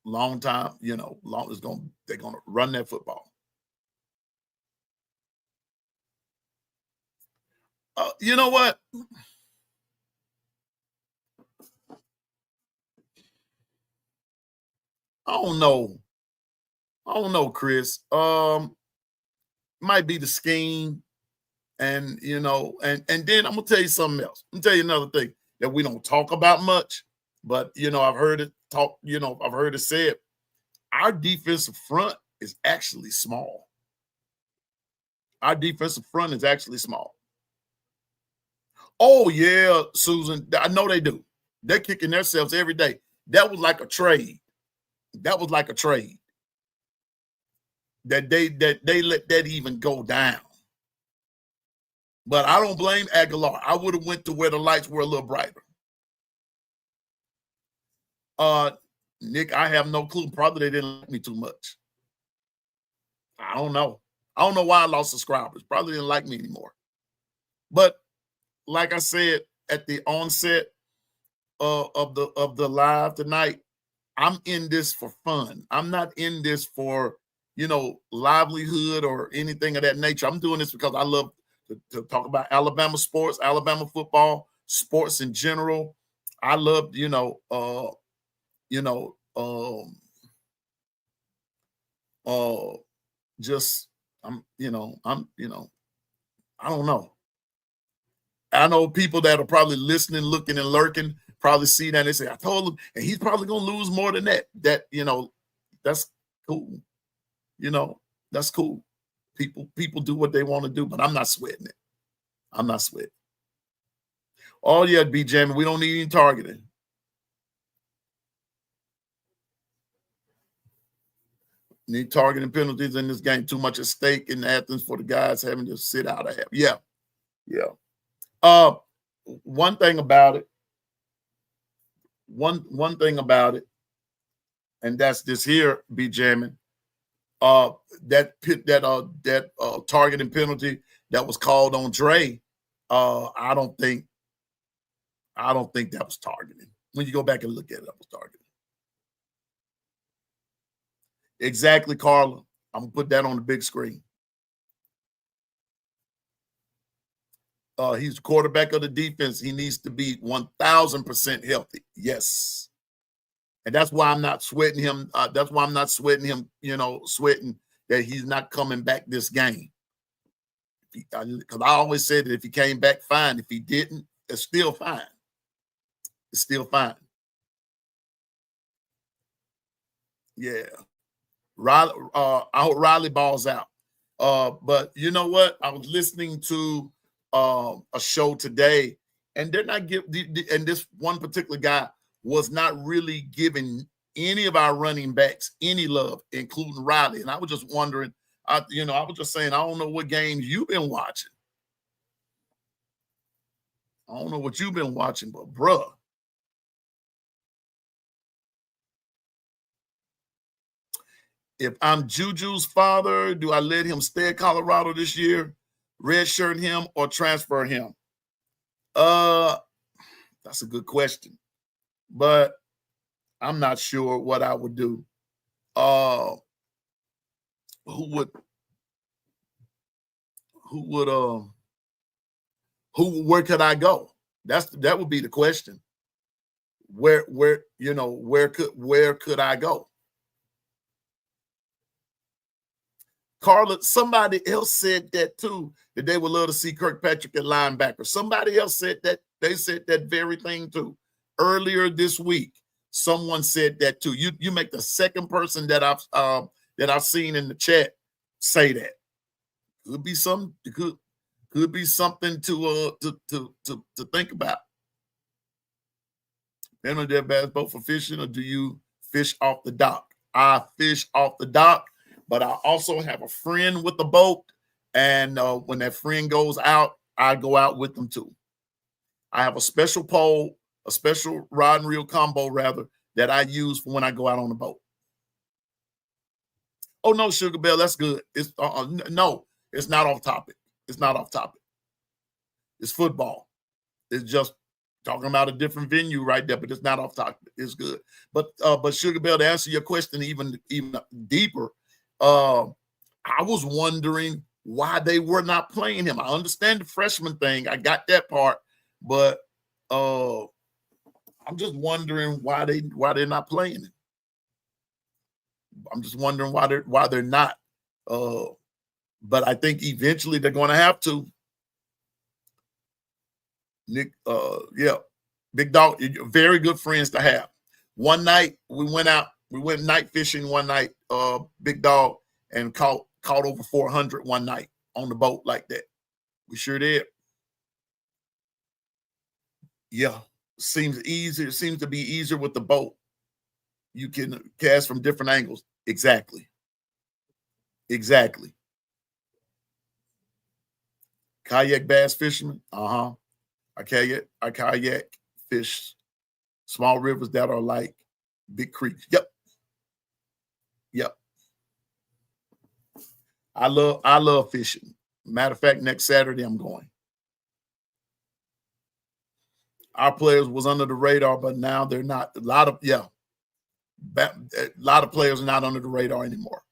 Long time, they're going to run that football. You know what? I don't know, Chris. Might be the scheme, and then I'm gonna tell you something else. I'm gonna tell you another thing that we don't talk about much, but I've heard it said. Our defensive front is actually small. Our defensive front is actually small. Oh yeah, Susan, I know they do. They're kicking themselves every day. That was like a trade. That they let that even go down. But I don't blame Aguilar. I would have went to where the lights were a little brighter. Nick, I have no clue. Probably they didn't like me too much. I don't know. I don't know why I lost subscribers. Probably didn't like me anymore. But like I said at the onset of the live tonight, I'm in this for fun. I'm not in this for livelihood or anything of that nature. I'm doing this because I love to talk about Alabama sports, Alabama football, sports in general. I love, I don't know. I know people that are probably listening, looking, and lurking probably see that and they say, I told him, and he's probably going to lose more than that. That, that's cool. That's cool. People do what they want to do, but I'm not sweating it. I'm not sweating. Oh, yeah, B jamming. We don't need any targeting. Need targeting penalties in this game. Too much at stake in Athens for the guys having to sit out of half. Yeah. One thing about it. One thing about it, and that's this here, B jamming. That targeting penalty that was called on Dre. I don't think that was targeting. When you go back and look at it, that was targeting. Exactly, Carla. I'm gonna put that on the big screen. He's the quarterback of the defense. He needs to be 1,000% healthy. Yes. And that's why I'm not sweating him. Sweating that he's not coming back this game. Because I always said that if he came back, fine. If he didn't, it's still fine. It's still fine. Yeah. Riley, I hope Riley balls out. But you know what? I was listening to a show today, and they're not and this one particular guy was not really giving any of our running backs any love, including Riley. And I was just wondering, I was just saying, I don't know what games you've been watching. I don't know what you've been watching, but bruh. If I'm Juju's father, do I let him stay at Colorado this year, redshirt him, or transfer him? That's a good question, but I'm not sure what I would do. Where could I go? That would be the question. Where could I go? Carla, somebody else said that too, that they would love to see Kirkpatrick at linebacker. Somebody else said that. They said that very thing too. Earlier this week, someone said that too. You make the second person that I've seen in the chat say that. Could be some could be something to think about. Then on their bass boat for fishing, or do you fish off the dock? I fish off the dock. But I also have a friend with the boat, and when that friend goes out, I go out with them too. I have a special pole, a special rod and reel combo, rather, that I use for when I go out on the boat. Oh, no, Sugar Bell, that's good. It's no, it's not off topic. It's not off topic. It's football. It's just talking about a different venue right there, but it's not off topic. It's good. But Sugar Bell, to answer your question even deeper, I was wondering why they were not playing him. I understand the freshman thing. I got that part, but I'm just wondering why they're not playing him. I'm just wondering why they're not. But I think eventually they're going to have to. Nick, Big Dog, very good friends to have. One night we went night fishing one night, Big Dog, and caught over 400 one night on the boat like that. We sure did. Yeah, seems easier. It seems to be easier with the boat. You can cast from different angles. Exactly. Kayak bass fisherman. I kayak fish small rivers that are like big creeks. Yep. I love fishing. Matter of fact, next Saturday I'm going. Our players was under the radar, but now they're not. A lot of players are not under the radar anymore.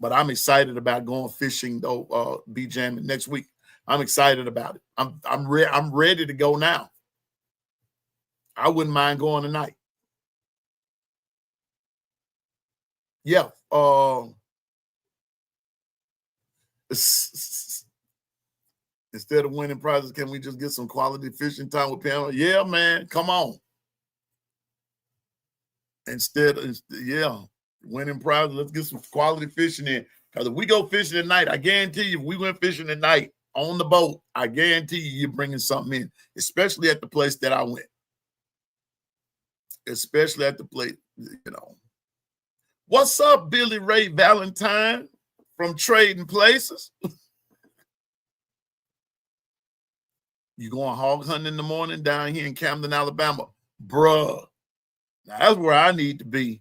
But I'm excited about going fishing though, B-Jam next week. I'm excited about it. I'm ready to go now. I wouldn't mind going tonight. Yeah. Instead of winning prizes, can we just get some quality fishing time with Pamela? Yeah, man, come on. Winning prizes, let's get some quality fishing in. Because if we go fishing at night, I guarantee you, if we went fishing at night on the boat, I guarantee you're bringing something in, especially at the place that I went. Especially at the place, What's up, Billy Ray Valentine from Trading Places? You going hog hunting in the morning down here in Camden, Alabama? Bruh, now that's where I need to be.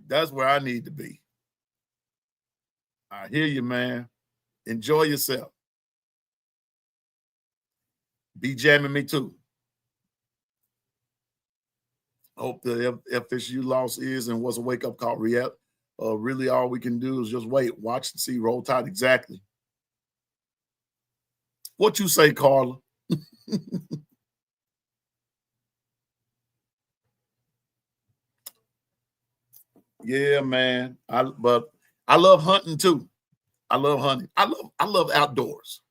That's where I need to be. I hear you, man. Enjoy yourself. Be jamming me too. Hope the FSU loss is and was a wake-up call. Really all we can do is just wait, watch and see, roll tide. Exactly. What you say, Carla? Yeah, man. But I love hunting too. I love hunting. I love outdoors.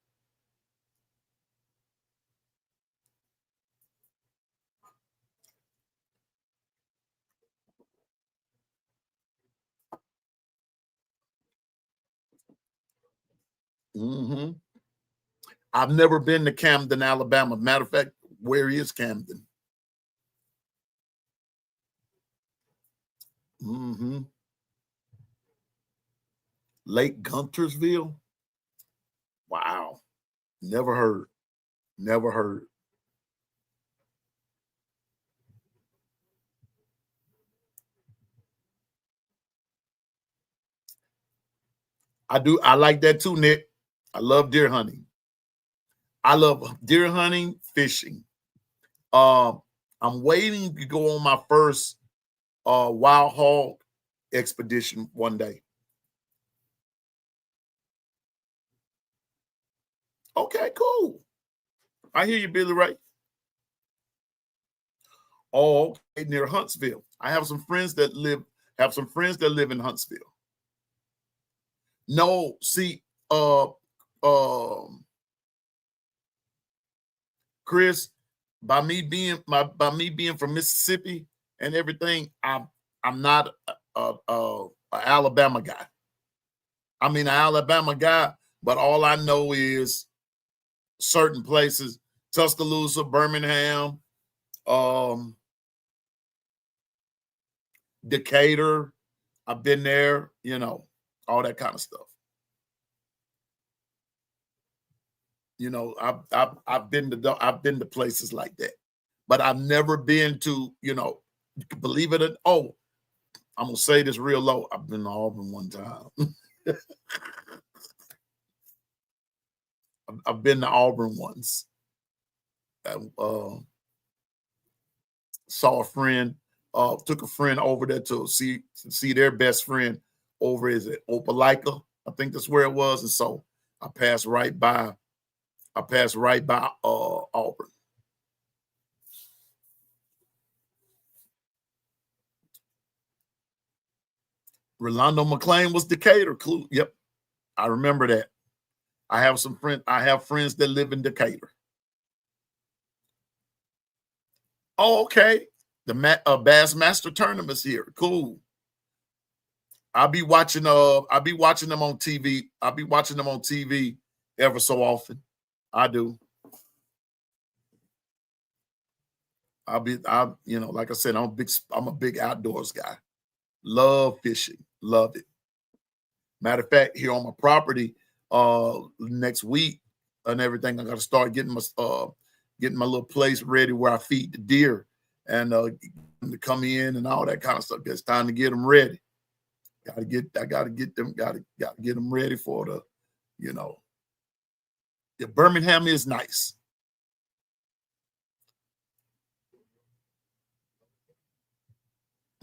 Mm-hmm. I've never been to Camden, Alabama. Matter of fact, where is Camden? Mm-hmm. Lake Guntersville? Wow. Never heard. Never heard. I like that too, Nick. I love deer hunting. I love deer hunting, fishing. I'm waiting to go on my first wild hog expedition one day. Okay, cool. I hear you, Billy Ray. Oh, okay, near Huntsville. I have some friends that live in Huntsville. No, see, Chris, by me being from Mississippi and everything, I'm not a Alabama guy. I mean, an Alabama guy, but all I know is certain places: Tuscaloosa, Birmingham, Decatur. I've been there, all that kind of stuff. I've been to places like that, but I've never been to, believe it or not. I'm gonna say this real low. I've been to Auburn one time. I've been to Auburn once. Saw a friend. Took a friend over there to see their best friend over at Opelika. I think that's where it was, and so I passed right by Auburn. Rolando McClain was Decatur. Yep, I remember that. I have friends that live in Decatur. Oh, okay. The Bassmaster tournament's here. Cool. I'll be watching them on TV. I'll be watching them on TV ever so often. I do. Like I said, I'm a big outdoors guy. Love fishing. Love it. Matter of fact, here on my property, next week and everything, I got to start getting my little place ready where I feed the deer and to come in and all that kind of stuff. It's time to get them ready. I got to get them ready for the, Yeah, Birmingham is nice.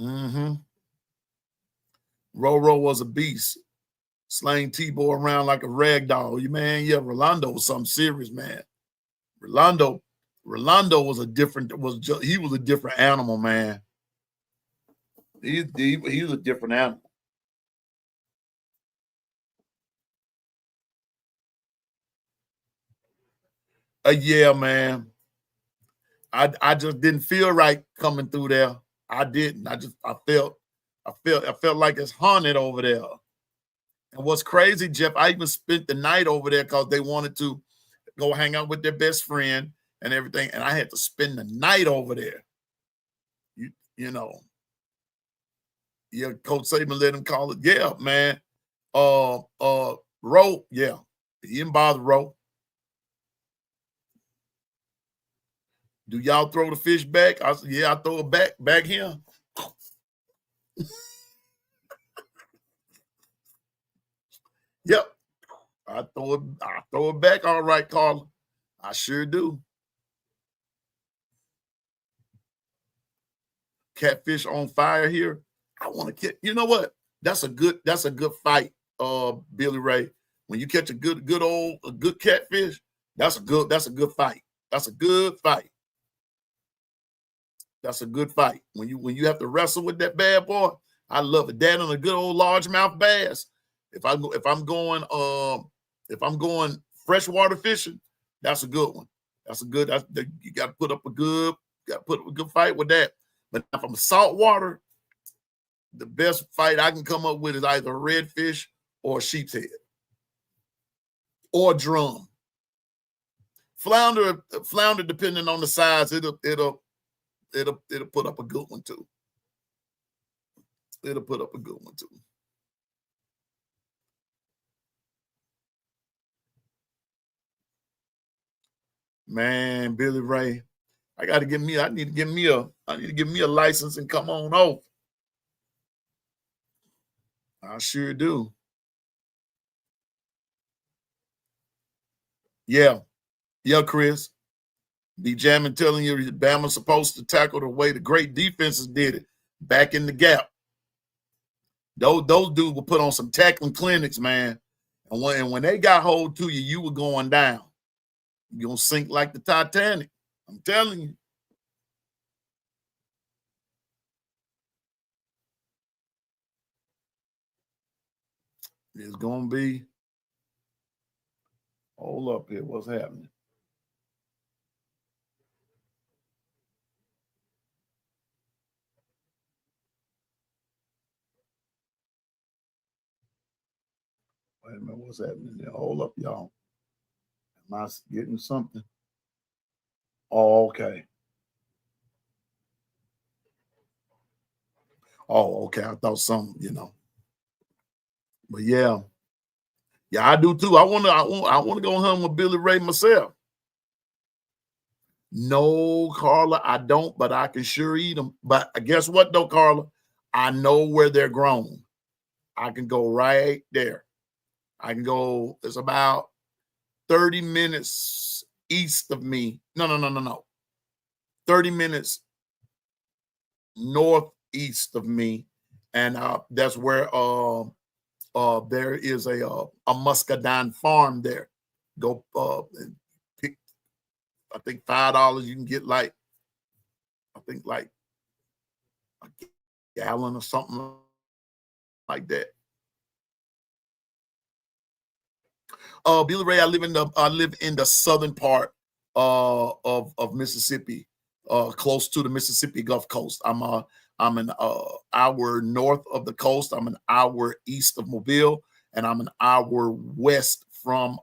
Mm-hmm. Roro was a beast. Slaying T-Boy around like a rag doll. Rolando was something serious, man. Rolando was a different animal, man. He was a different animal. Yeah, man. I just didn't feel right coming through there. I didn't. I felt like it's haunted over there. And what's crazy, Jeff, I even spent the night over there because they wanted to go hang out with their best friend and everything. And I had to spend the night over there. You know. Yeah, Coach Saban let him call it. Yeah, man. Rowe, yeah. He didn't bother Rowe. Do y'all throw the fish back? I said, yeah, I throw it back here. Yep. I throw it back. All right, Carla. I sure do. Catfish on fire here. I want to catch. You know what? That's a good fight, Billy Ray. When you catch a good catfish, that's a good fight. That's a good fight. That's a good fight. When you have to wrestle with that bad boy, I love it. That and a good old largemouth bass. If I'm going freshwater fishing, that's a good one. You got to put up a good fight with that. But if I'm saltwater, the best fight I can come up with is either a redfish or a sheep's head or a drum. Flounder, depending on the size, it'll put up a good one too. It'll put up a good one too. Man, Billy Ray, I need to give me a license and come on over. I sure do. Yeah, Chris. B Jamming telling you Bama's supposed to tackle the way the great defenses did it, back in the gap. Those dudes will put on some tackling clinics, man. And when they got hold to you, you were going down. You're going to sink like the Titanic. I'm telling you. It's going to be. Hold up here. What's happening? Wait a minute. What's happening there? Hold up, y'all. Am I getting something? Oh, okay. Oh, okay. I thought something, But yeah, I do too. I want to go hunt with Billy Ray myself. No, Carla, I don't, but I can sure eat them. But guess what, though, Carla? I know where they're grown. I can go right there. I can go. It's about 30 minutes east of me. No. 30 minutes northeast of me, and that's where there is a muscadine farm there. Go and pick. I think $5 you can get like a gallon or something like that. Billy Ray, I live in the southern part of Mississippi, close to the Mississippi Gulf Coast. I'm an hour north of the coast. I'm an hour east of Mobile, and I'm an hour west from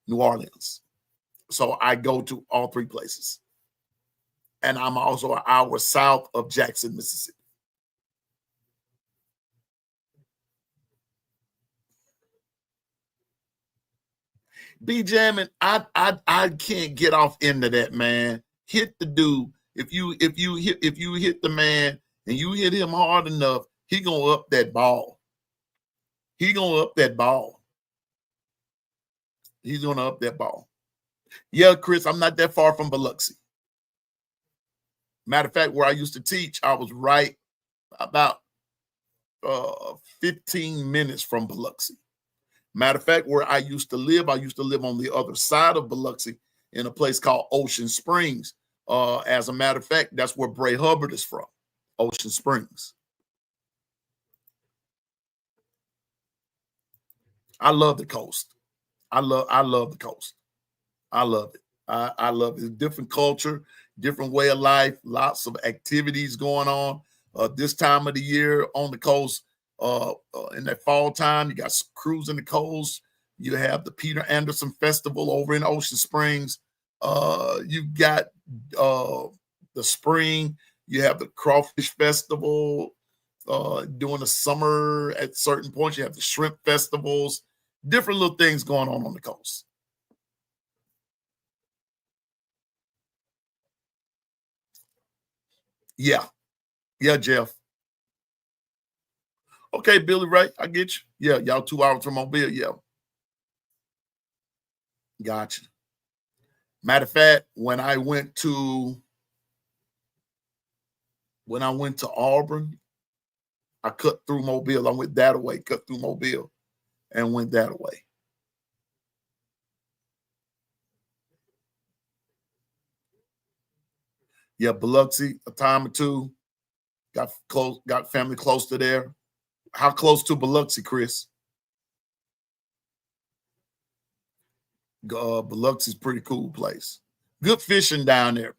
New Orleans. So I go to all three places. And I'm also an hour south of Jackson, Mississippi. B Jamming, I can't get off into that, man. Hit the dude. If you hit the man and you hit him hard enough, he gonna up that ball. He's gonna up that ball. Yeah, Chris, I'm not that far from Biloxi. Matter of fact, where I used to teach, I was right about 15 minutes from Biloxi. Matter of fact, where I used to live on the other side of Biloxi in a place called Ocean Springs. As a matter of fact, that's where Bray Hubbard is from, Ocean Springs. I love the coast. I love the coast. I love it. I love it. Different culture, different way of life, lots of activities going on. This time of the year on the coast, in that fall time, you got cruising the coast. You have the Peter Anderson Festival over in Ocean Springs. You've got the spring. You have the Crawfish Festival. During the summer, at certain points, you have the shrimp festivals. Different little things going on the coast. Yeah. Yeah, Jeff. Okay, Billy Ray, I get you. Yeah, y'all 2 hours from Mobile. Yeah. Gotcha. Matter of fact, when I went to Auburn, I cut through Mobile. I went that way, cut through Mobile, and went that way. Yeah, Biloxi, a time or two. Got family close to there. How close to Biloxi, Chris? Biloxi's a pretty cool place. Good fishing down there.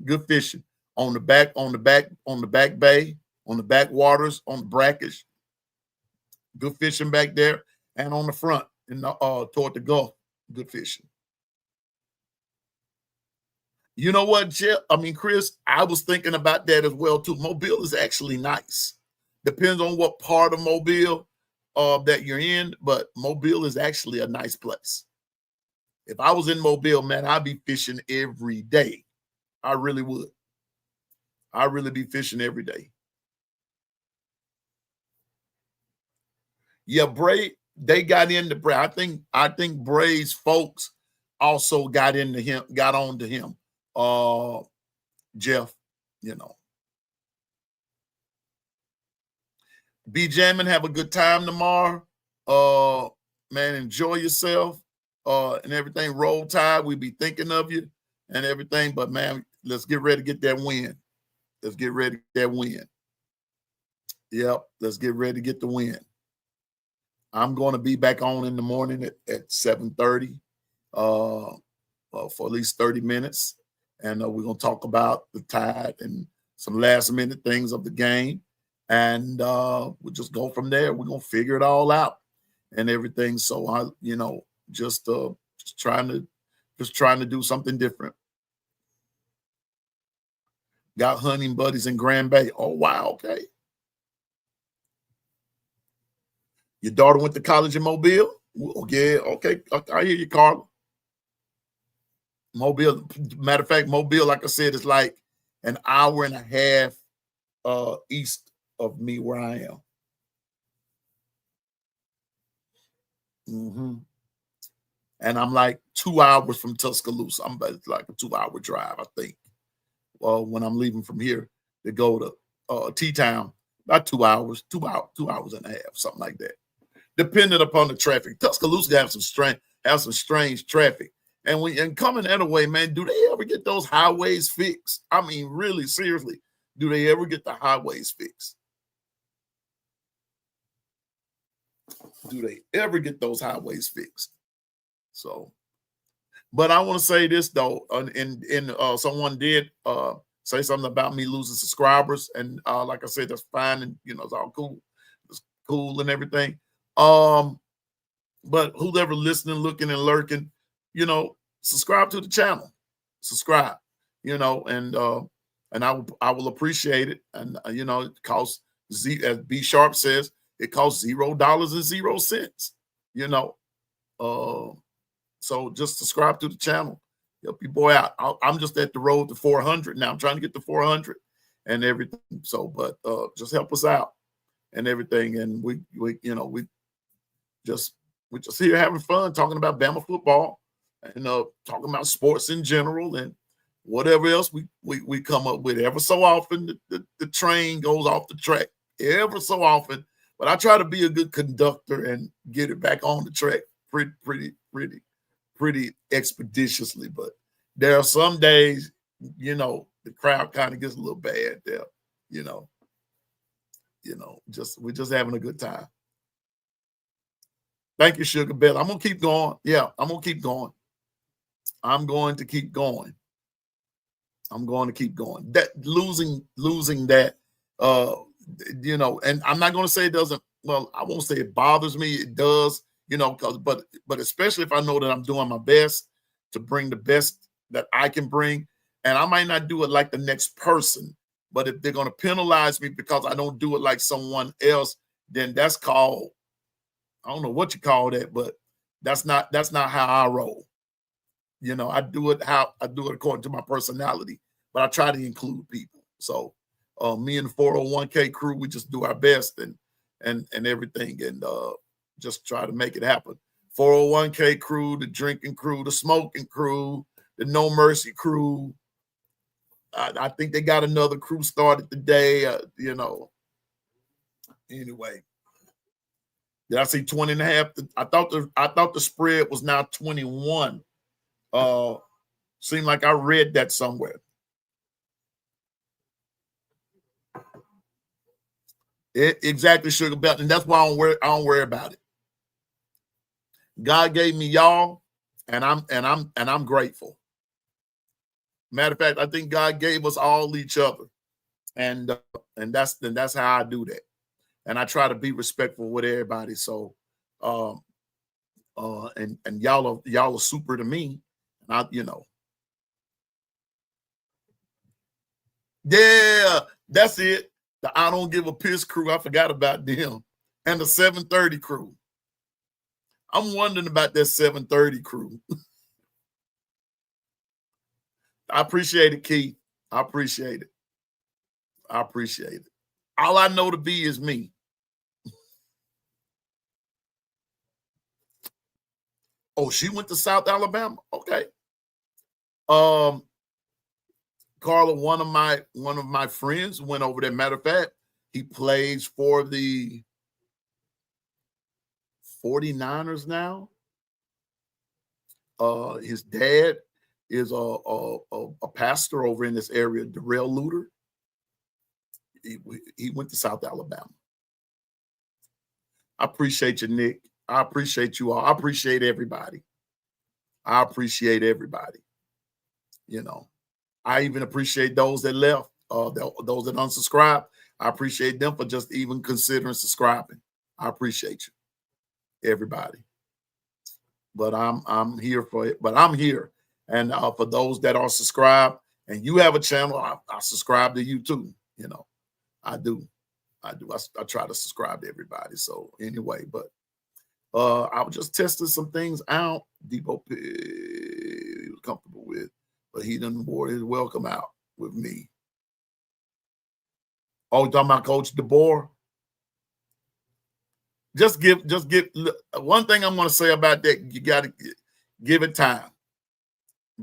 Good fishing on the back bay, on the back waters, on the brackish. Good fishing back there, and on the front in the toward the Gulf. Good fishing. You know what, Jeff? Chris, I was thinking about that as well too. Mobile is actually nice. Depends on what part of Mobile that you're in, but Mobile is actually a nice place. If I was in Mobile, man, I'd be fishing every day. I really would. I'd really be fishing every day. Yeah, Bray, they got into Bray. I think Bray's folks also got on to him. Jeff, Be jamming, have a good time tomorrow. Man, enjoy yourself. And everything. Roll Tide, we be thinking of you and everything. But man, let's get ready to get that win. Let's get ready to get that win. Yep, let's get ready to get the win. I'm going to be back on in the morning at 7:30 for at least 30 minutes. And we're going to talk about the Tide and some last minute things of the game. And we'll just go from there. We're going to figure it all out and everything. So, just trying to do something different. Got hunting buddies in Grand Bay. Oh, wow. Okay. Your daughter went to college in Mobile? Yeah. Okay. I hear you, Carla. Mobile, matter of fact, Mobile, like I said, is like an hour and a half east of me where I am. Mm-hmm. And I'm like 2 hours from Tuscaloosa. I'm like a 2-hour drive, I think. When I'm leaving from here to go to T-Town, about 2 hours, 2 hours and a half, something like that. Depending upon the traffic. Tuscaloosa have some strange traffic. And coming that way, man, do they ever get those highways fixed? I mean, really, seriously, do they ever get the highways fixed? Do they ever get those highways fixed? So, but I want to say this though, and someone did say something about me losing subscribers, and like I said, that's fine, and it's all cool, it's cool and everything. But who's ever listening, looking, and lurking, subscribe to the channel, subscribe, and I will appreciate it, and it costs as B Sharp says, it costs $0.00. So just subscribe to the channel. Help your boy out. I'm just at the road to 400 now. I'm trying to get to 400 and everything. So, but just help us out and everything. And we just here having fun talking about Bama football and talking about sports in general and whatever else we come up with. Ever so often the train goes off the track. Ever so often, but I try to be a good conductor and get it back on the track pretty expeditiously. But there are some days, the crowd kind of gets a little bad there, we're just having a good time. Thank you, Sugar Bell. I'm gonna keep going. Yeah, I'm gonna keep going. I'm going to keep going. I'm going to keep going. That losing that, you know, and I'm not going to say it doesn't. Well, I won't say it bothers me. It does, you know, but especially if I know that I'm doing my best to bring the best that I can bring, and I might not do it like the next person, but if they're going to penalize me because I don't do it like someone else, then that's called, I don't know what you call that, but that's not how I roll. You know, I do it according to my personality, but I try to include people. So me and the 401k crew, we just do our best and everything, and just try to make it happen. 401k crew, the drinking crew, the smoking crew, the No Mercy crew. I think they got another crew started today, you know. Anyway, did I see 20 and a half? I thought the spread was now 21. Seemed like I read that somewhere. Exactly, Sugar Belt, and that's why I don't worry about it. God gave me y'all, and I'm grateful. Matter of fact, I think God gave us all each other, and that's how I do that. And I try to be respectful with everybody. So, and y'all are super to me. And you know, yeah, that's it. The I don't give a piss crew. I forgot about them, and the 730 crew. I'm wondering about that 730 crew. I appreciate it, Keith. I appreciate it. I appreciate it. All I know to be is me. Oh, she went to South Alabama. Okay. Carla, one of my friends went over there. Matter of fact, he plays for the 49ers now. His dad is a pastor over in this area, Darrell Luter. He went to South Alabama. I appreciate you, Nick. I appreciate you all. I appreciate everybody. I appreciate everybody. You know, I even appreciate those that left, those that unsubscribed. I appreciate them for just even considering subscribing. I appreciate you, everybody. But I'm here for it. But I'm here, and for those that are subscribed, and you have a channel, I subscribe to you too. You know, I do. I try to subscribe to everybody. So anyway, but I was just testing some things out. Depot he was comfortable with, but he done wore his welcome out with me. Oh, you talking about Coach DeBoer? Just give one thing I'm going to say about that. You got to give it time.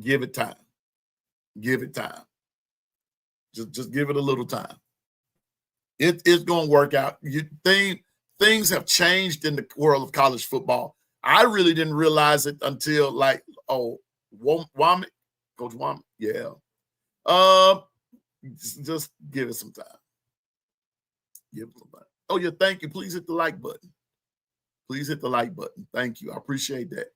Give it time. Give it time. Just give it a little time. It's going to work out. Things have changed in the world of college football. I really didn't realize it until Coach Womack, yeah. Just give it some time. Give it some time. Oh yeah, thank you. Please hit the like button. Please hit the like button. Thank you. I appreciate that.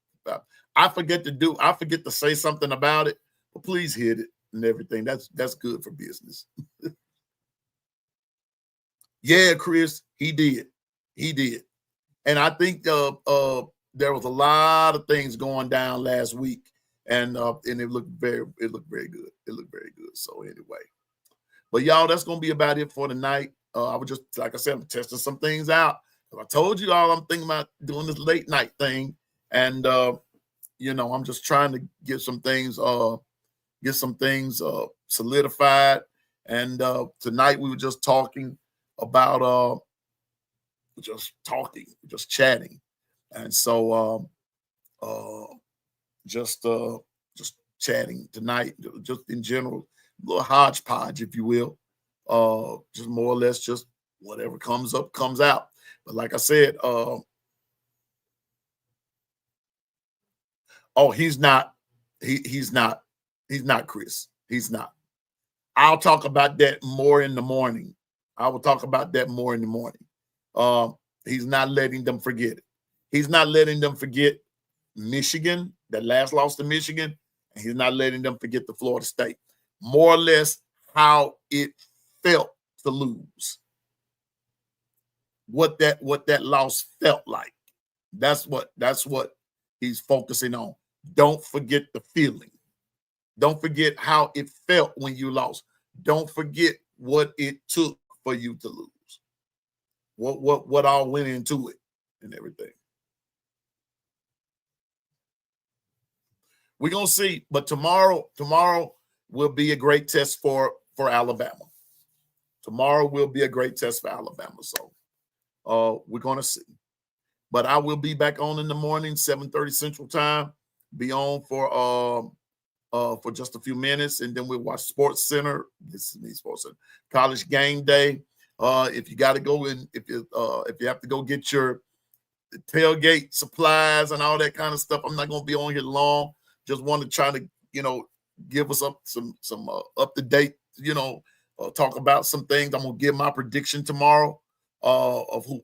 I forget to say something about it, but please hit it and everything. That's good for business. Yeah, Chris, he did. He did. And I think there was a lot of things going down last week, and it looked very good. It looked very good. So anyway, but y'all, that's gonna be about it for tonight. I was just, like I said, I'm testing some things out. I told you all I'm thinking about doing this late night thing, and you know, I'm just trying to get some things solidified. And tonight we were just talking about just chatting, and so just chatting tonight, just in general, a little hodgepodge, if you will, just more or less, just whatever comes up comes out. But like I said, he's not Chris. He's not. I'll talk about that more in the morning. I will talk about that more in the morning. He's not letting them forget it. He's not letting them forget Michigan, that last loss to Michigan. And he's not letting them forget the Florida State. More or less how it felt to lose. What that loss felt like. That's what he's focusing on. Don't forget the feeling. Don't forget how it felt when you lost. Don't forget what it took for you to lose. What all went into it and everything. We're gonna see, but tomorrow will be a great test for Alabama. Tomorrow will be a great test for Alabama. So we're gonna see. But I will be back on in the morning, 7:30 Central Time. Be on for just a few minutes, and then we'll watch Sports Center. This is me, Sports Center. College Game Day. If you got to go in, if you have to go get your tailgate supplies and all that kind of stuff, I'm not going to be on here long. Just want to try to, give us up some up to date, talk about some things. I'm going to give my prediction tomorrow of who,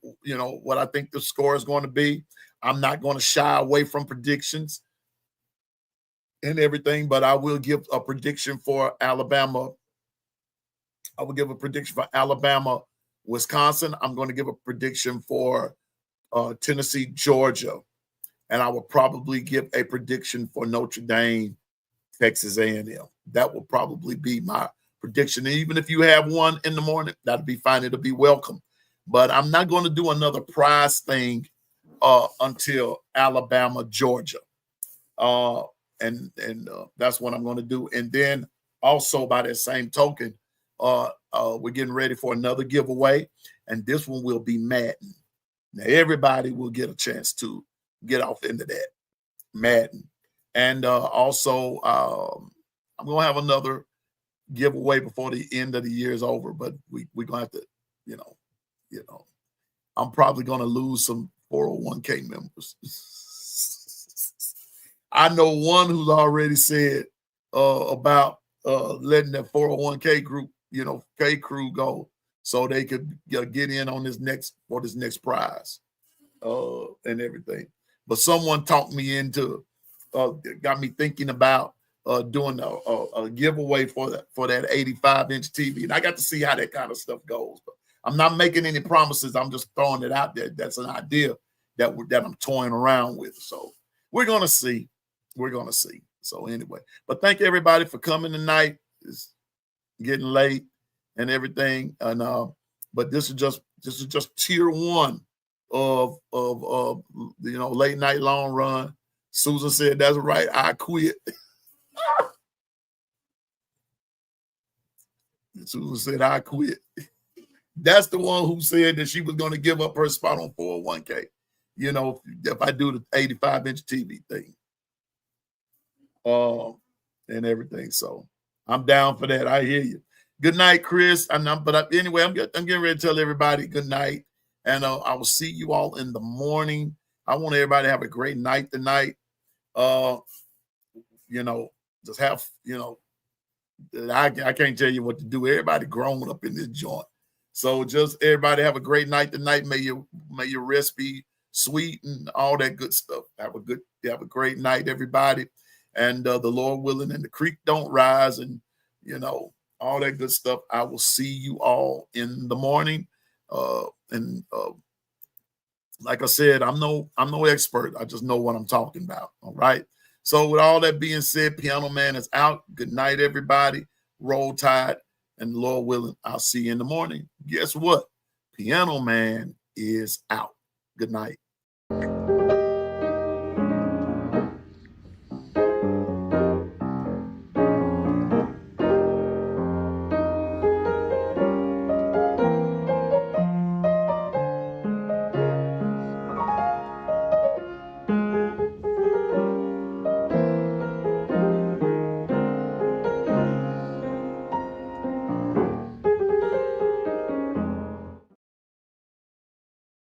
what I think the score is going to be. I'm not going to shy away from predictions and everything, but I will give a prediction for Alabama. I will give a prediction for Alabama, Wisconsin. I'm going to give a prediction for Tennessee, Georgia. And I will probably give a prediction for Notre Dame, Texas A&M. That will probably be my prediction. And even if you have one in the morning, that'll be fine. It'll be welcome. But I'm not going to do another prize thing until Alabama, Georgia. And that's what I'm going to do. And then also by that same token, we're getting ready for another giveaway. And this one will be Madden. Now, everybody will get a chance to get off into that Madden. And also, I'm going to have another giveaway before the end of the year is over. But we're going to have to, I'm probably going to lose some 401k members. I know one who's already said about letting that 401k group, K crew go so they could get in on this next prize and everything. But someone talked me into, got me thinking about doing a giveaway for that 85-inch TV, and I got to see how that kind of stuff goes. But I'm not making any promises. I'm just throwing it out there. That's an idea that I'm toying around with. So we're gonna see. We're gonna see. So anyway, but thank everybody for coming tonight. It's getting late and everything, and but this is just tier one of late night long run. Susan said, "That's right, I quit." Susan said, "I quit." That's the one who said that she was going to give up her spot on 401k. If I do the 85-inch TV thing, and everything. So I'm down for that. I hear you. Good night, Chris. Anyway, I'm getting ready to tell everybody good night, and I will see you all in the morning. I want everybody to have a great night tonight. Just have, I can't tell you what to do. Everybody grown up in this joint. So just everybody have a great night tonight. May your rest be sweet and all that good stuff. Have a great night, everybody. And the Lord willing, and the creek don't rise, and all that good stuff. I will see you all in the morning. Like I said, I'm no expert. I just know what I'm talking about. All right. So with all that being said, Piano Man is out. Good night, everybody. Roll Tide, and the Lord willing, I'll see you in the morning. Guess what? Piano Man is out. Good night.